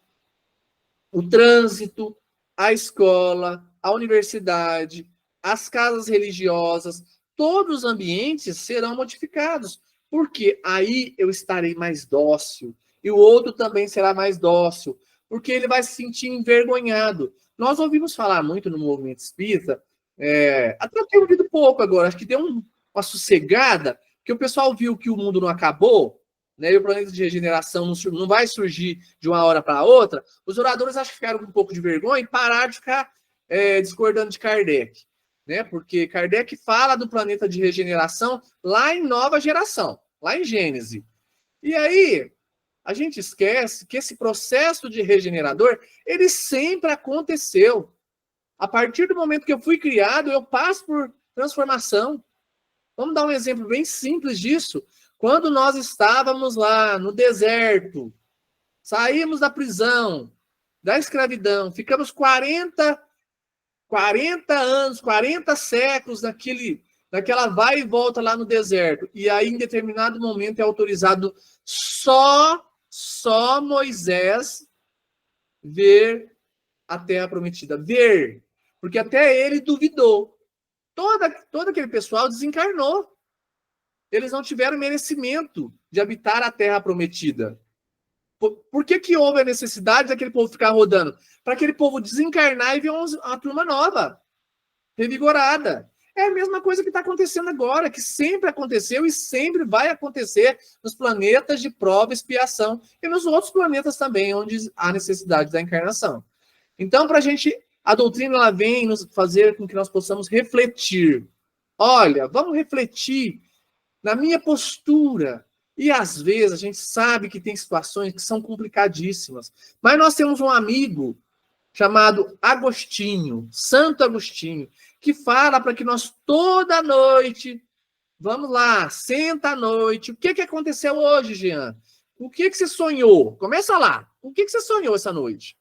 Speaker 4: o trânsito, a escola, a universidade, as casas religiosas, todos os ambientes serão modificados, porque aí eu estarei mais dócil, e o outro também será mais dócil, porque ele vai se sentir envergonhado. Nós ouvimos falar muito no movimento espírita, até eu tenho ouvido pouco agora, acho que deu uma sossegada, que o pessoal viu que o mundo não acabou, né, e o planeta de regeneração não vai surgir de uma hora para outra, os oradores acho que ficaram com um pouco de vergonha e pararam de ficar discordando de Kardec, né? Porque Kardec fala do planeta de regeneração lá em Nova Geração, lá em Gênesis. E aí, a gente esquece que esse processo de regenerador, ele sempre aconteceu. A partir do momento que eu fui criado, eu passo por transformação. Vamos dar um exemplo bem simples disso. Quando nós estávamos lá no deserto, saímos da prisão, da escravidão, ficamos 40 anos, 40 séculos naquela vai e volta lá no deserto. E aí, em determinado momento, é autorizado só Moisés ver a terra prometida. Ver. Porque até ele duvidou. Todo aquele pessoal desencarnou. Eles não tiveram merecimento de habitar a terra prometida. Por que houve a necessidade daquele povo ficar rodando? Para aquele povo desencarnar e ver uma turma nova, revigorada. É a mesma coisa que está acontecendo agora, que sempre aconteceu e sempre vai acontecer nos planetas de prova e expiação e nos outros planetas também, onde há necessidade da encarnação. Então, a doutrina ela vem nos fazer com que nós possamos refletir. Olha, vamos refletir na minha postura. E às vezes a gente sabe que tem situações que são complicadíssimas. Mas nós temos um amigo chamado Agostinho, Santo Agostinho, que fala para que nós toda noite, vamos lá, senta à noite. O que aconteceu hoje, Jean? O que você sonhou? Começa lá. O que você sonhou essa noite?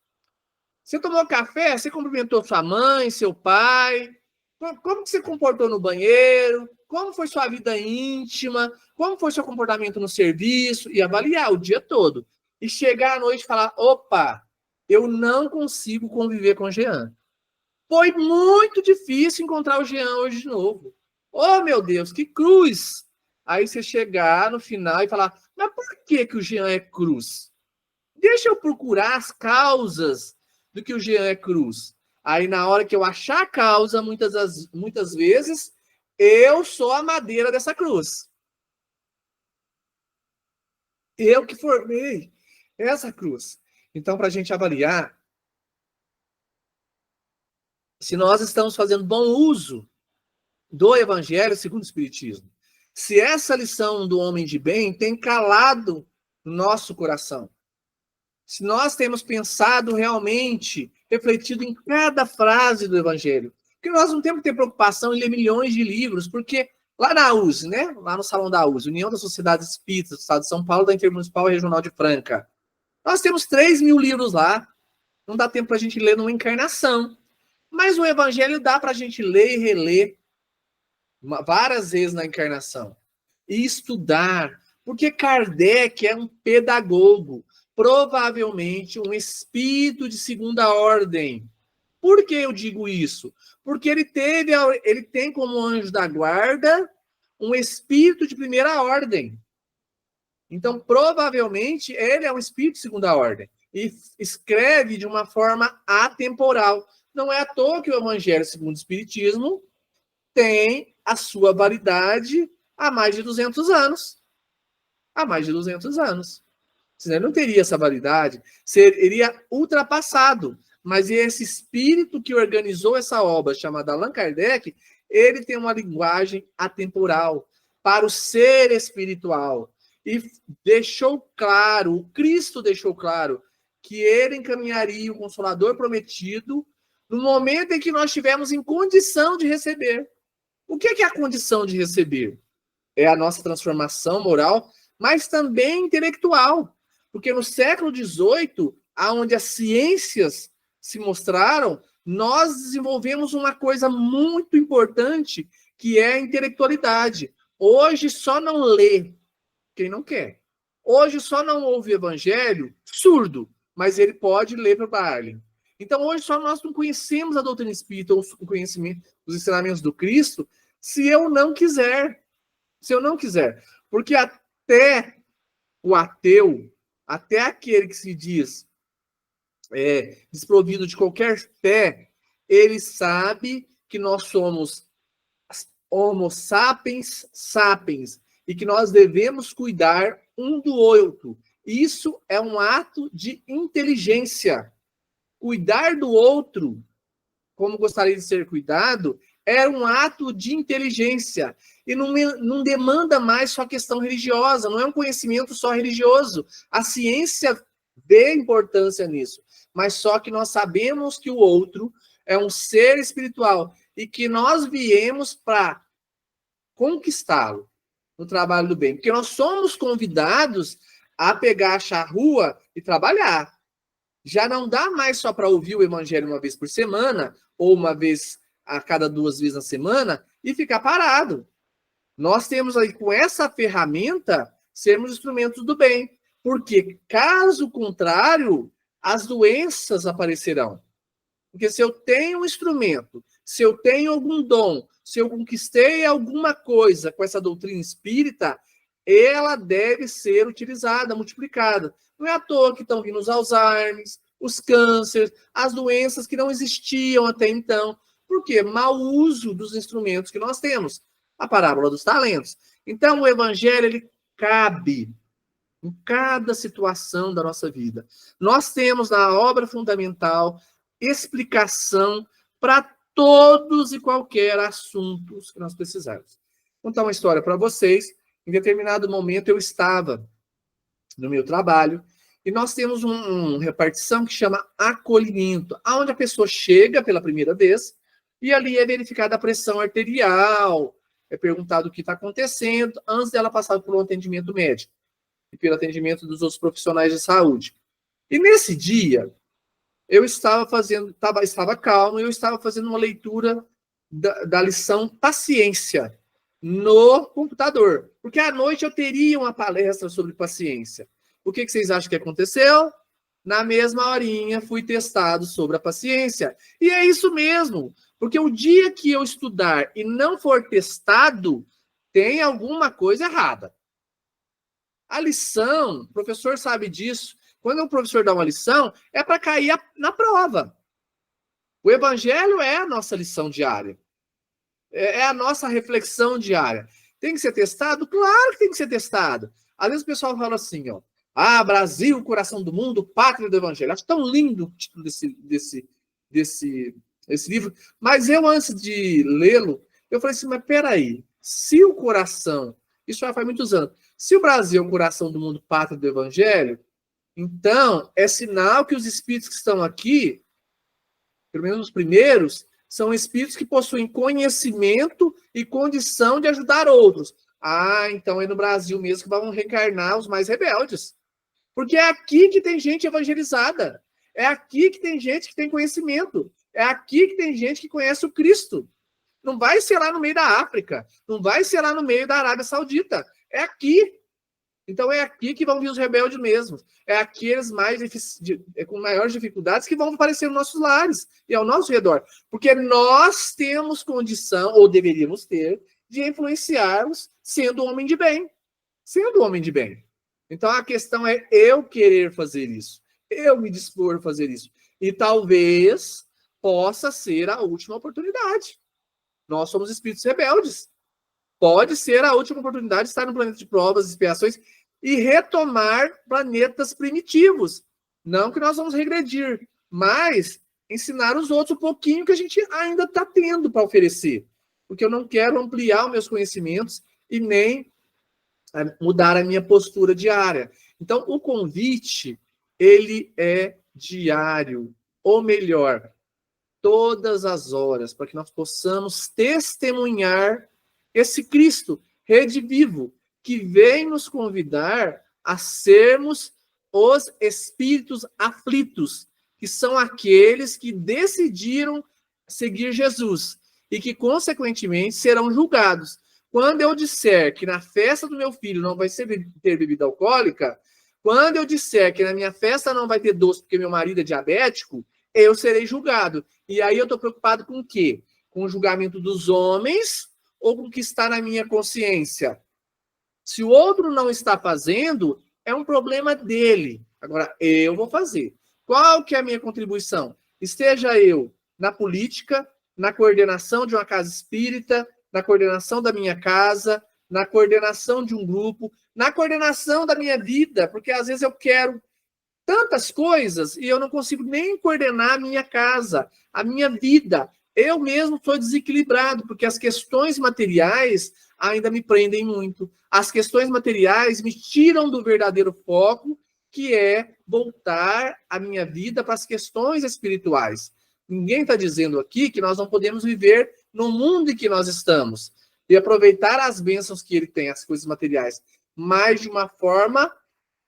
Speaker 4: Você tomou café? Você cumprimentou sua mãe, seu pai? Como que você comportou no banheiro? Como foi sua vida íntima? Como foi seu comportamento no serviço? E avaliar o dia todo. E chegar à noite e falar, opa, eu não consigo conviver com o Jean. Foi muito difícil encontrar o Jean hoje de novo. Oh, meu Deus, que cruz! Aí você chegar no final e falar, mas por que o Jean é cruz? Deixa eu procurar as causas do que o Jean é cruz. Aí, na hora que eu achar a causa, muitas vezes, eu sou a madeira dessa cruz. Eu que formei essa cruz. Então, para a gente avaliar se nós estamos fazendo bom uso do Evangelho segundo o Espiritismo, se essa lição do homem de bem tem calado no nosso coração, se nós temos pensado realmente, refletido em cada frase do Evangelho, porque nós não temos que ter preocupação em ler milhões de livros, porque lá na USE, né? Lá no Salão da USE, União das Sociedades Espíritas do Estado de São Paulo, da Intermunicipal Regional de Franca, nós temos 3.000 livros lá, não dá tempo para a gente ler numa encarnação. Mas o Evangelho dá para a gente ler e reler várias vezes na encarnação. E estudar. Porque Kardec é um pedagogo. Provavelmente um espírito de segunda ordem. Por que eu digo isso? Porque ele tem como anjo da guarda um espírito de primeira ordem. Então, provavelmente, ele é um espírito de segunda ordem. E escreve de uma forma atemporal. Não é à toa que o Evangelho segundo o Espiritismo tem a sua validade há mais de 200 anos. Há mais de 200 anos. Senão ele não teria essa validade, seria ultrapassado. Mas esse espírito que organizou essa obra, chamada Allan Kardec, ele tem uma linguagem atemporal para o ser espiritual. E deixou claro, o Cristo deixou claro, que ele encaminharia o Consolador prometido no momento em que nós estivermos em condição de receber. O que é a condição de receber? É a nossa transformação moral, mas também intelectual. Porque no século XVIII, onde as ciências se mostraram, nós desenvolvemos uma coisa muito importante, que é a intelectualidade. Hoje só não lê quem não quer. Hoje só não ouve evangelho surdo, mas ele pode ler para o Barley. Então, hoje só nós não conhecemos a doutrina espírita, o conhecimento, os ensinamentos do Cristo, se eu não quiser. Se eu não quiser. Porque até o ateu, até aquele que se diz desprovido de qualquer fé, ele sabe que nós somos Homo sapiens sapiens, e que nós devemos cuidar um do outro. Isso é um ato de inteligência. Cuidar do outro, como gostaria de ser cuidado, é um ato de inteligência. E não demanda mais só questão religiosa, não é um conhecimento só religioso. A ciência vê importância nisso, mas só que nós sabemos que o outro é um ser espiritual e que nós viemos para conquistá-lo no trabalho do bem. Porque nós somos convidados a pegar a charrua e trabalhar. Já não dá mais só para ouvir o evangelho uma vez por semana, ou uma vez a cada 2 vezes na semana, e ficar parado. Nós temos aí, com essa ferramenta, sermos instrumentos do bem. Porque, caso contrário, as doenças aparecerão. Porque se eu tenho um instrumento, se eu tenho algum dom, se eu conquistei alguma coisa com essa doutrina espírita, ela deve ser utilizada, multiplicada. Não é à toa que estão vindo os Alzheimer's, os cânceres, as doenças que não existiam até então. Por quê? Mau uso dos instrumentos que nós temos. A parábola dos talentos. Então, o evangelho, ele cabe em cada situação da nossa vida. Nós temos na obra fundamental explicação para todos e qualquer assuntos que nós precisarmos. Vou contar uma história para vocês. Em determinado momento, eu estava no meu trabalho e nós temos uma repartição que chama acolhimento, onde a pessoa chega pela primeira vez e ali é verificada a pressão arterial, é perguntado o que está acontecendo antes dela passar por um atendimento médico e pelo atendimento dos outros profissionais de saúde. E nesse dia, eu estava calmo, eu estava fazendo uma leitura da lição Paciência no computador, porque à noite eu teria uma palestra sobre paciência. O que vocês acham que aconteceu? Na mesma horinha, fui testado sobre a paciência. E é isso mesmo, porque o dia que eu estudar e não for testado, tem alguma coisa errada. A lição, o professor sabe disso, quando o professor dá uma lição, é para cair na prova. O evangelho é a nossa lição diária. É a nossa reflexão diária. Tem que ser testado? Claro que tem que ser testado. Às vezes o pessoal fala assim, ó, Brasil, coração do mundo, pátria do evangelho. Acho tão lindo o título desse livro. Mas eu, antes de lê-lo, eu falei assim, mas peraí, se o coração, isso já faz muitos anos, se o Brasil é o coração do mundo, pátria do evangelho, então é sinal que os espíritos que estão aqui, pelo menos os primeiros, são espíritos que possuem conhecimento e condição de ajudar outros. Então é no Brasil mesmo que vão reencarnar os mais rebeldes. Porque é aqui que tem gente evangelizada. É aqui que tem gente que tem conhecimento. É aqui que tem gente que conhece o Cristo. Não vai ser lá no meio da África. Não vai ser lá no meio da Arábia Saudita. É aqui. Então é aqui que vão vir os rebeldes mesmo. É aqueles com maiores dificuldades que vão aparecer nos nossos lares e ao nosso redor. Porque nós temos condição, ou deveríamos ter, de influenciarmos sendo homem de bem. Sendo homem de bem. Então a questão é eu querer fazer isso. Eu me dispor a fazer isso. E talvez possa ser a última oportunidade. Nós somos espíritos rebeldes. Pode ser a última oportunidade de estar no planeta de provas, expiações e retomar planetas primitivos. Não que nós vamos regredir, mas ensinar os outros um pouquinho que a gente ainda está tendo para oferecer. Porque eu não quero ampliar os meus conhecimentos e nem mudar a minha postura diária. Então, o convite, ele é diário, ou melhor, todas as horas, para que nós possamos testemunhar esse Cristo, rede vivo, que vem nos convidar a sermos os espíritos aflitos, que são aqueles que decidiram seguir Jesus e que, consequentemente, serão julgados. Quando eu disser que na festa do meu filho não vai ter bebida alcoólica, quando eu disser que na minha festa não vai ter doce porque meu marido é diabético, eu serei julgado. E aí eu estou preocupado com o quê? Com o julgamento dos homens ou com o que está na minha consciência? Se o outro não está fazendo, é um problema dele. Agora, eu vou fazer. Qual que é a minha contribuição? Esteja eu na política, na coordenação de uma casa espírita, na coordenação da minha casa, na coordenação de um grupo, na coordenação da minha vida, porque às vezes eu quero tantas coisas e eu não consigo nem coordenar a minha casa, a minha vida. Eu mesmo estou desequilibrado, porque as questões materiais ainda me prendem muito. As questões materiais me tiram do verdadeiro foco, que é voltar a minha vida para as questões espirituais. Ninguém está dizendo aqui que nós não podemos viver no mundo em que nós estamos e aproveitar as bênçãos que ele tem, as coisas materiais, mas de uma forma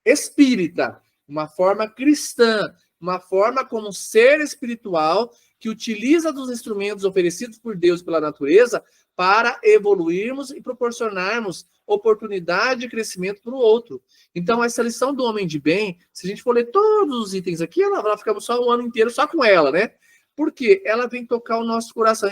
Speaker 4: espírita, uma forma cristã, uma forma como um ser espiritual que utiliza dos instrumentos oferecidos por Deus pela natureza para evoluirmos e proporcionarmos oportunidade de crescimento para o outro. Então, essa lição do homem de bem, se a gente for ler todos os itens aqui, ela ficamos só o ano inteiro só com ela, né? Porque ela vem tocar o nosso coração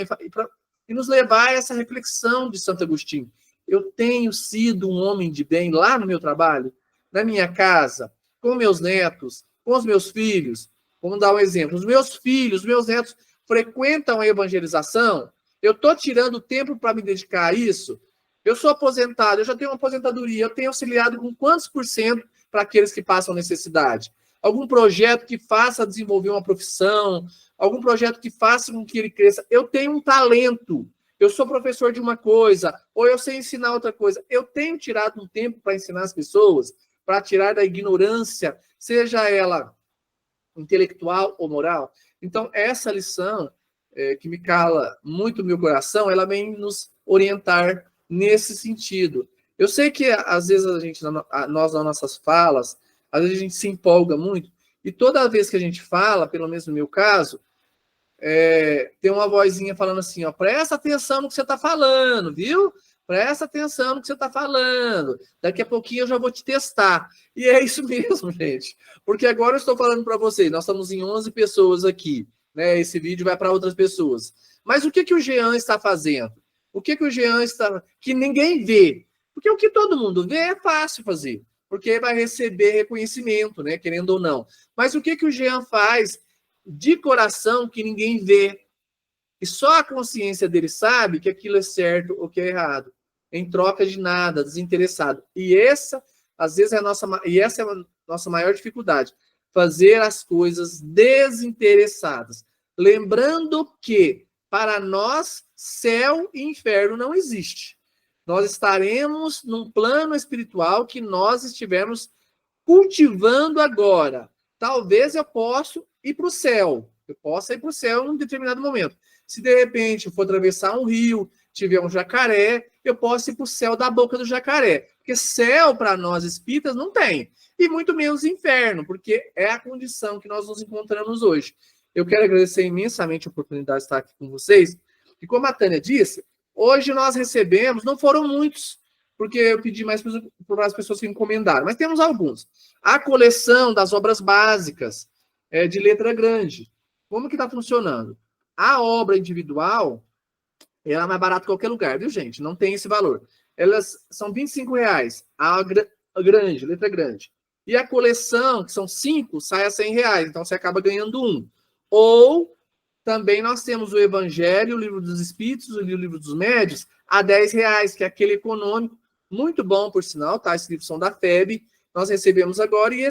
Speaker 4: e nos levar a essa reflexão de Santo Agostinho. Eu tenho sido um homem de bem lá no meu trabalho, na minha casa, com meus netos, com os meus filhos. Vamos dar um exemplo. Os meus filhos, meus netos frequentam a evangelização. Eu estou tirando tempo para me dedicar a isso. Eu sou aposentado, eu já tenho uma aposentadoria, eu tenho auxiliado com quantos por cento para aqueles que passam necessidade? Algum projeto que faça desenvolver uma profissão, algum projeto que faça com que ele cresça. Eu tenho um talento, eu sou professor de uma coisa, ou eu sei ensinar outra coisa. Eu tenho tirado um tempo para ensinar as pessoas, para tirar da ignorância, seja ela intelectual ou moral. Então, essa lição, que me cala muito o meu coração, ela vem nos orientar nesse sentido. Eu sei que, às vezes, nós, nas nossas falas, às vezes a gente se empolga muito, e toda vez que a gente fala, pelo menos no meu caso, tem uma vozinha falando assim, ó, presta atenção no que você está falando, viu? Presta atenção no que você está falando. Daqui a pouquinho eu já vou te testar. E é isso mesmo, gente. Porque agora eu estou falando para vocês, nós estamos em 11 pessoas aqui, né? Esse vídeo vai para outras pessoas. Mas o que o Jean está fazendo? O que o Jean está... que ninguém vê? Porque o que todo mundo vê é fácil fazer. Porque vai receber reconhecimento, né? Querendo ou não. Mas o que o Jean faz de coração que ninguém vê? E só a consciência dele sabe que aquilo é certo ou que é errado. Em troca de nada, desinteressado. E essa, às vezes, é a nossa maior dificuldade. Fazer as coisas desinteressadas. Lembrando que, para nós, céu e inferno não existe. Nós estaremos num plano espiritual que nós estivermos cultivando agora. Talvez eu possa ir para o céu. Eu possa ir para o céu em um determinado momento. Se de repente eu for atravessar um rio, tiver um jacaré, eu posso ir para o céu da boca do jacaré. Porque céu, para nós espíritas, não tem. E muito menos inferno, porque é a condição que nós nos encontramos hoje. Eu quero agradecer imensamente a oportunidade de estar aqui com vocês. E como a Tânia disse, hoje nós recebemos, não foram muitos, porque eu pedi mais para as pessoas que encomendaram, mas temos alguns. A coleção das obras básicas de letra grande. Como que está funcionando? A obra individual, ela é mais barata em qualquer lugar, viu, gente? Não tem esse valor. Elas são R$25, a grande, letra grande. E a coleção, que são 5, sai a R$100, então você acaba ganhando um. Ou também nós temos o Evangelho, o Livro dos Espíritos, o Livro dos Médios, a R$10, que é aquele econômico, muito bom, por sinal, tá? Esses livros são da FEB, nós recebemos agora, e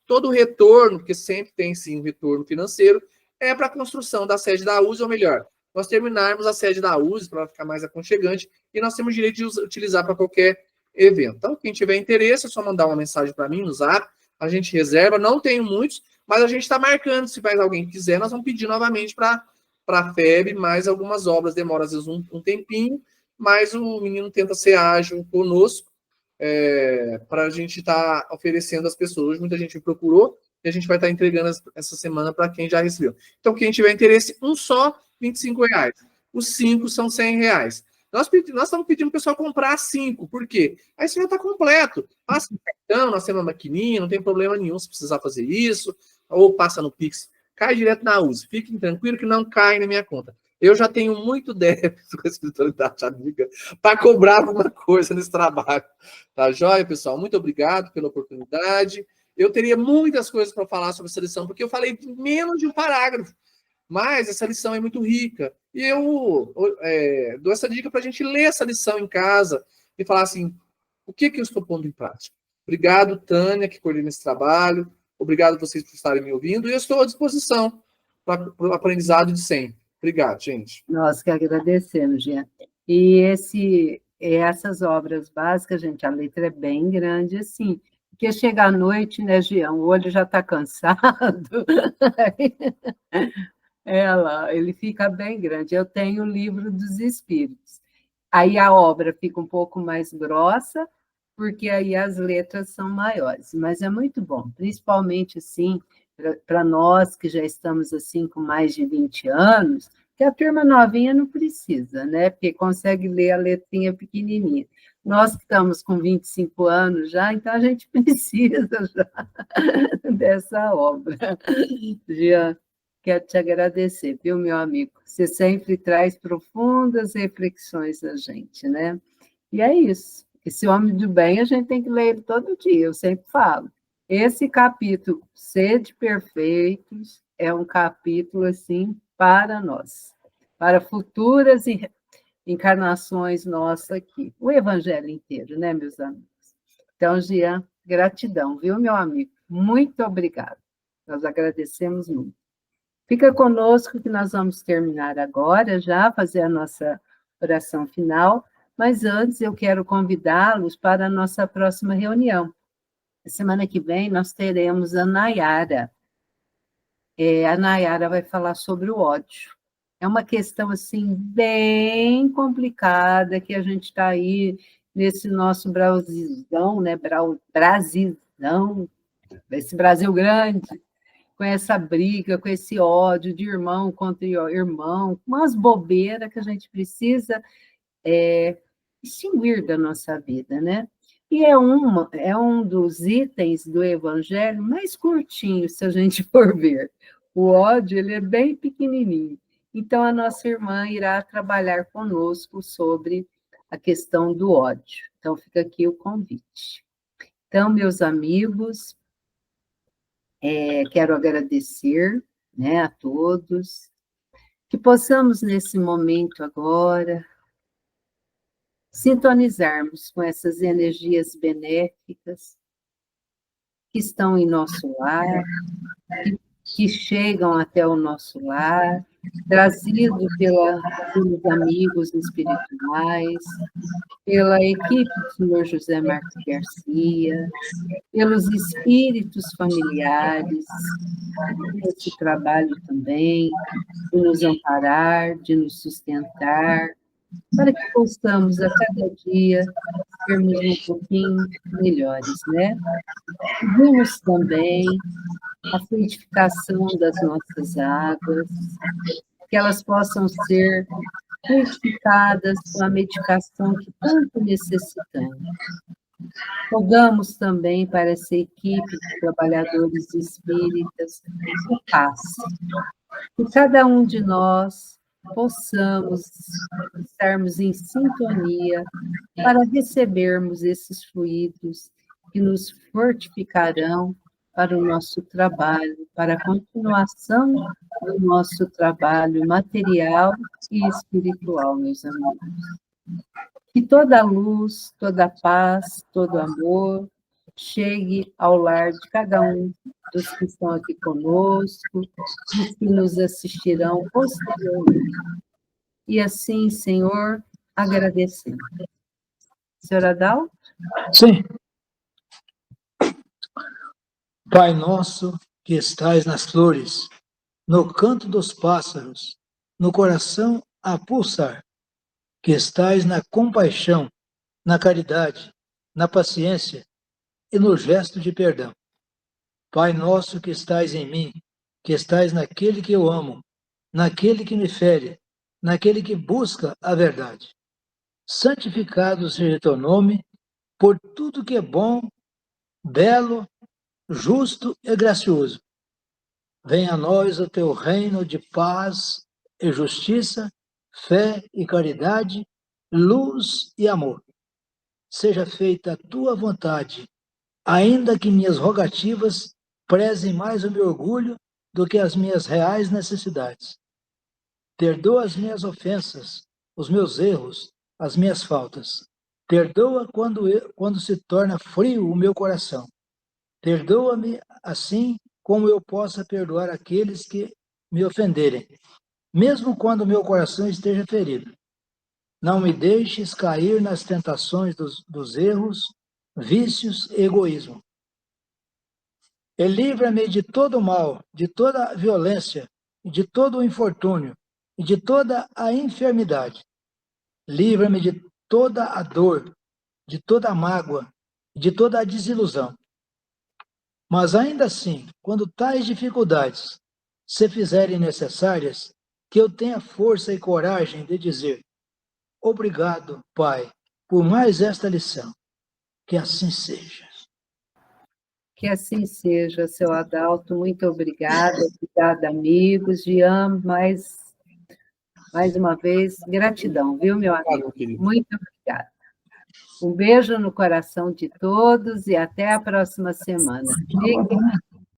Speaker 4: todo o retorno, porque sempre tem sim um retorno financeiro, é para a construção da sede da USE, ou melhor, nós terminarmos a sede da USE para ficar mais aconchegante, e nós temos direito de utilizar para qualquer evento. Então, quem tiver interesse, é só mandar uma mensagem para mim no Zap, a gente reserva, não tenho muitos, mas a gente está marcando, se mais alguém quiser, nós vamos pedir novamente para a FEB mais algumas obras, demora às vezes um tempinho, mas o menino tenta ser ágil conosco, para a gente estar oferecendo às pessoas. Hoje muita gente me procurou, e a gente vai estar entregando essa semana para quem já recebeu. Então, quem tiver interesse, um só, R$25. Os 5 são R$100. Nós estamos pedindo para o pessoal comprar 5. Por quê? Aí você já está completo. Passa no cartão, nós temos uma maquininha, não tem problema nenhum se precisar fazer isso. Ou passa no Pix. Cai direto na USE. Fiquem tranquilos que não cai na minha conta. Eu já tenho muito débito com a espiritualidade amiga para cobrar alguma coisa nesse trabalho. Tá joia, pessoal? Muito obrigado pela oportunidade. Eu teria muitas coisas para falar sobre essa lição, porque eu falei menos de um parágrafo. Mas essa lição é muito rica. E eu dou essa dica para a gente ler essa lição em casa, e falar assim, o que eu estou pondo em prática? Obrigado, Tânia, que coordena esse trabalho. Obrigado vocês por estarem me ouvindo. E eu estou à disposição para o aprendizado de sempre. Obrigado, gente.
Speaker 1: Nós que agradecemos, Jean. E essas obras básicas, gente, a letra é bem grande, assim, porque chega à noite, né, Jean, o olho já está cansado, ele fica bem grande. Eu tenho o livro dos Espíritos. Aí a obra fica um pouco mais grossa, porque aí as letras são maiores, mas é muito bom, principalmente, assim, para nós que já estamos, assim, com mais de 20 anos, que a turma novinha não precisa, né? Porque consegue ler a letrinha pequenininha. Nós que estamos com 25 anos já, então a gente precisa já dessa obra. Jean, quero te agradecer, viu, meu amigo? Você sempre traz profundas reflexões a gente, né? E é isso. Esse homem do bem, a gente tem que ler ele todo dia, eu sempre falo. Esse capítulo, Sede Perfeitos, é um capítulo, assim, para nós, para futuras encarnações nossas aqui. O evangelho inteiro, né, meus amigos? Então, Jean, gratidão, viu, meu amigo? Muito obrigado. Nós agradecemos muito. Fica conosco que nós vamos terminar agora já, fazer a nossa oração final, mas antes eu quero convidá-los para a nossa próxima reunião. Semana que vem nós teremos a Nayara. A Nayara vai falar sobre o ódio. É uma questão, assim, bem complicada, que a gente está aí nesse nosso Brasilzão, né? Brasilzão, esse Brasil grande, com essa briga, com esse ódio de irmão contra irmão, umas bobeiras que a gente precisa extinguir da nossa vida, né? E é um dos itens do Evangelho mais curtinho, se a gente for ver. O ódio, ele é bem pequenininho. Então, a nossa irmã irá trabalhar conosco sobre a questão do ódio. Então, fica aqui o convite. Então, meus amigos, quero agradecer, né, a todos, que possamos, nesse momento agora, sintonizarmos com essas energias benéficas que estão em nosso lar, que chegam até o nosso lar, trazido pelos amigos espirituais, pela equipe do senhor José Marcos Garcia, pelos espíritos familiares, esse trabalho também, de nos amparar, de nos sustentar, para que possamos a cada dia sermos um pouquinho melhores, né? Pedimos também a fluidificação das nossas águas, que elas possam ser fluidificadas com a medicação que tanto necessitamos. Rogamos também para essa equipe de trabalhadores espíritas que passe, que cada um de nós possamos estarmos em sintonia para recebermos esses fluidos que nos fortificarão para o nosso trabalho, para a continuação do nosso trabalho material e espiritual, meus amigos. Que toda luz, toda paz, todo amor chegue ao lar de cada um dos que estão aqui conosco, dos que nos assistirão posteriormente. E assim, Senhor, agradecemos. Senhora Adalto?
Speaker 5: Sim. Pai nosso que estais nas flores, no canto dos pássaros, no coração a pulsar, que estais na compaixão, na caridade, na paciência e no gesto de perdão. Pai nosso que estais em mim, que estais naquele que eu amo, naquele que me fere, naquele que busca a verdade. Santificado seja teu nome por tudo que é bom, belo, justo e gracioso. Venha a nós o teu reino de paz e justiça, fé e caridade, luz e amor. Seja feita a tua vontade, ainda que minhas rogativas prezem mais o meu orgulho do que as minhas reais necessidades. Perdoa as minhas ofensas, os meus erros, as minhas faltas. Perdoa quando se torna frio o meu coração. Perdoa-me assim como eu possa perdoar aqueles que me ofenderem, mesmo quando meu coração esteja ferido. Não me deixes cair nas tentações dos erros, vícios e egoísmo. E livra-me de todo mal, de toda violência, de todo o infortúnio e de toda a enfermidade. Livra-me de toda a dor, de toda a mágoa, de toda a desilusão. Mas ainda assim, quando tais dificuldades se fizerem necessárias, que eu tenha força e coragem de dizer: obrigado, Pai, por mais esta lição. Que assim seja.
Speaker 1: Que assim seja, seu Adalto. Muito obrigada, obrigada, amigos. Jean, mais uma vez, gratidão, viu, meu
Speaker 4: Obrigado,
Speaker 1: amigo?
Speaker 4: meu querido.
Speaker 1: Muito obrigada. Um beijo no coração de todos e até a próxima semana. Fiquem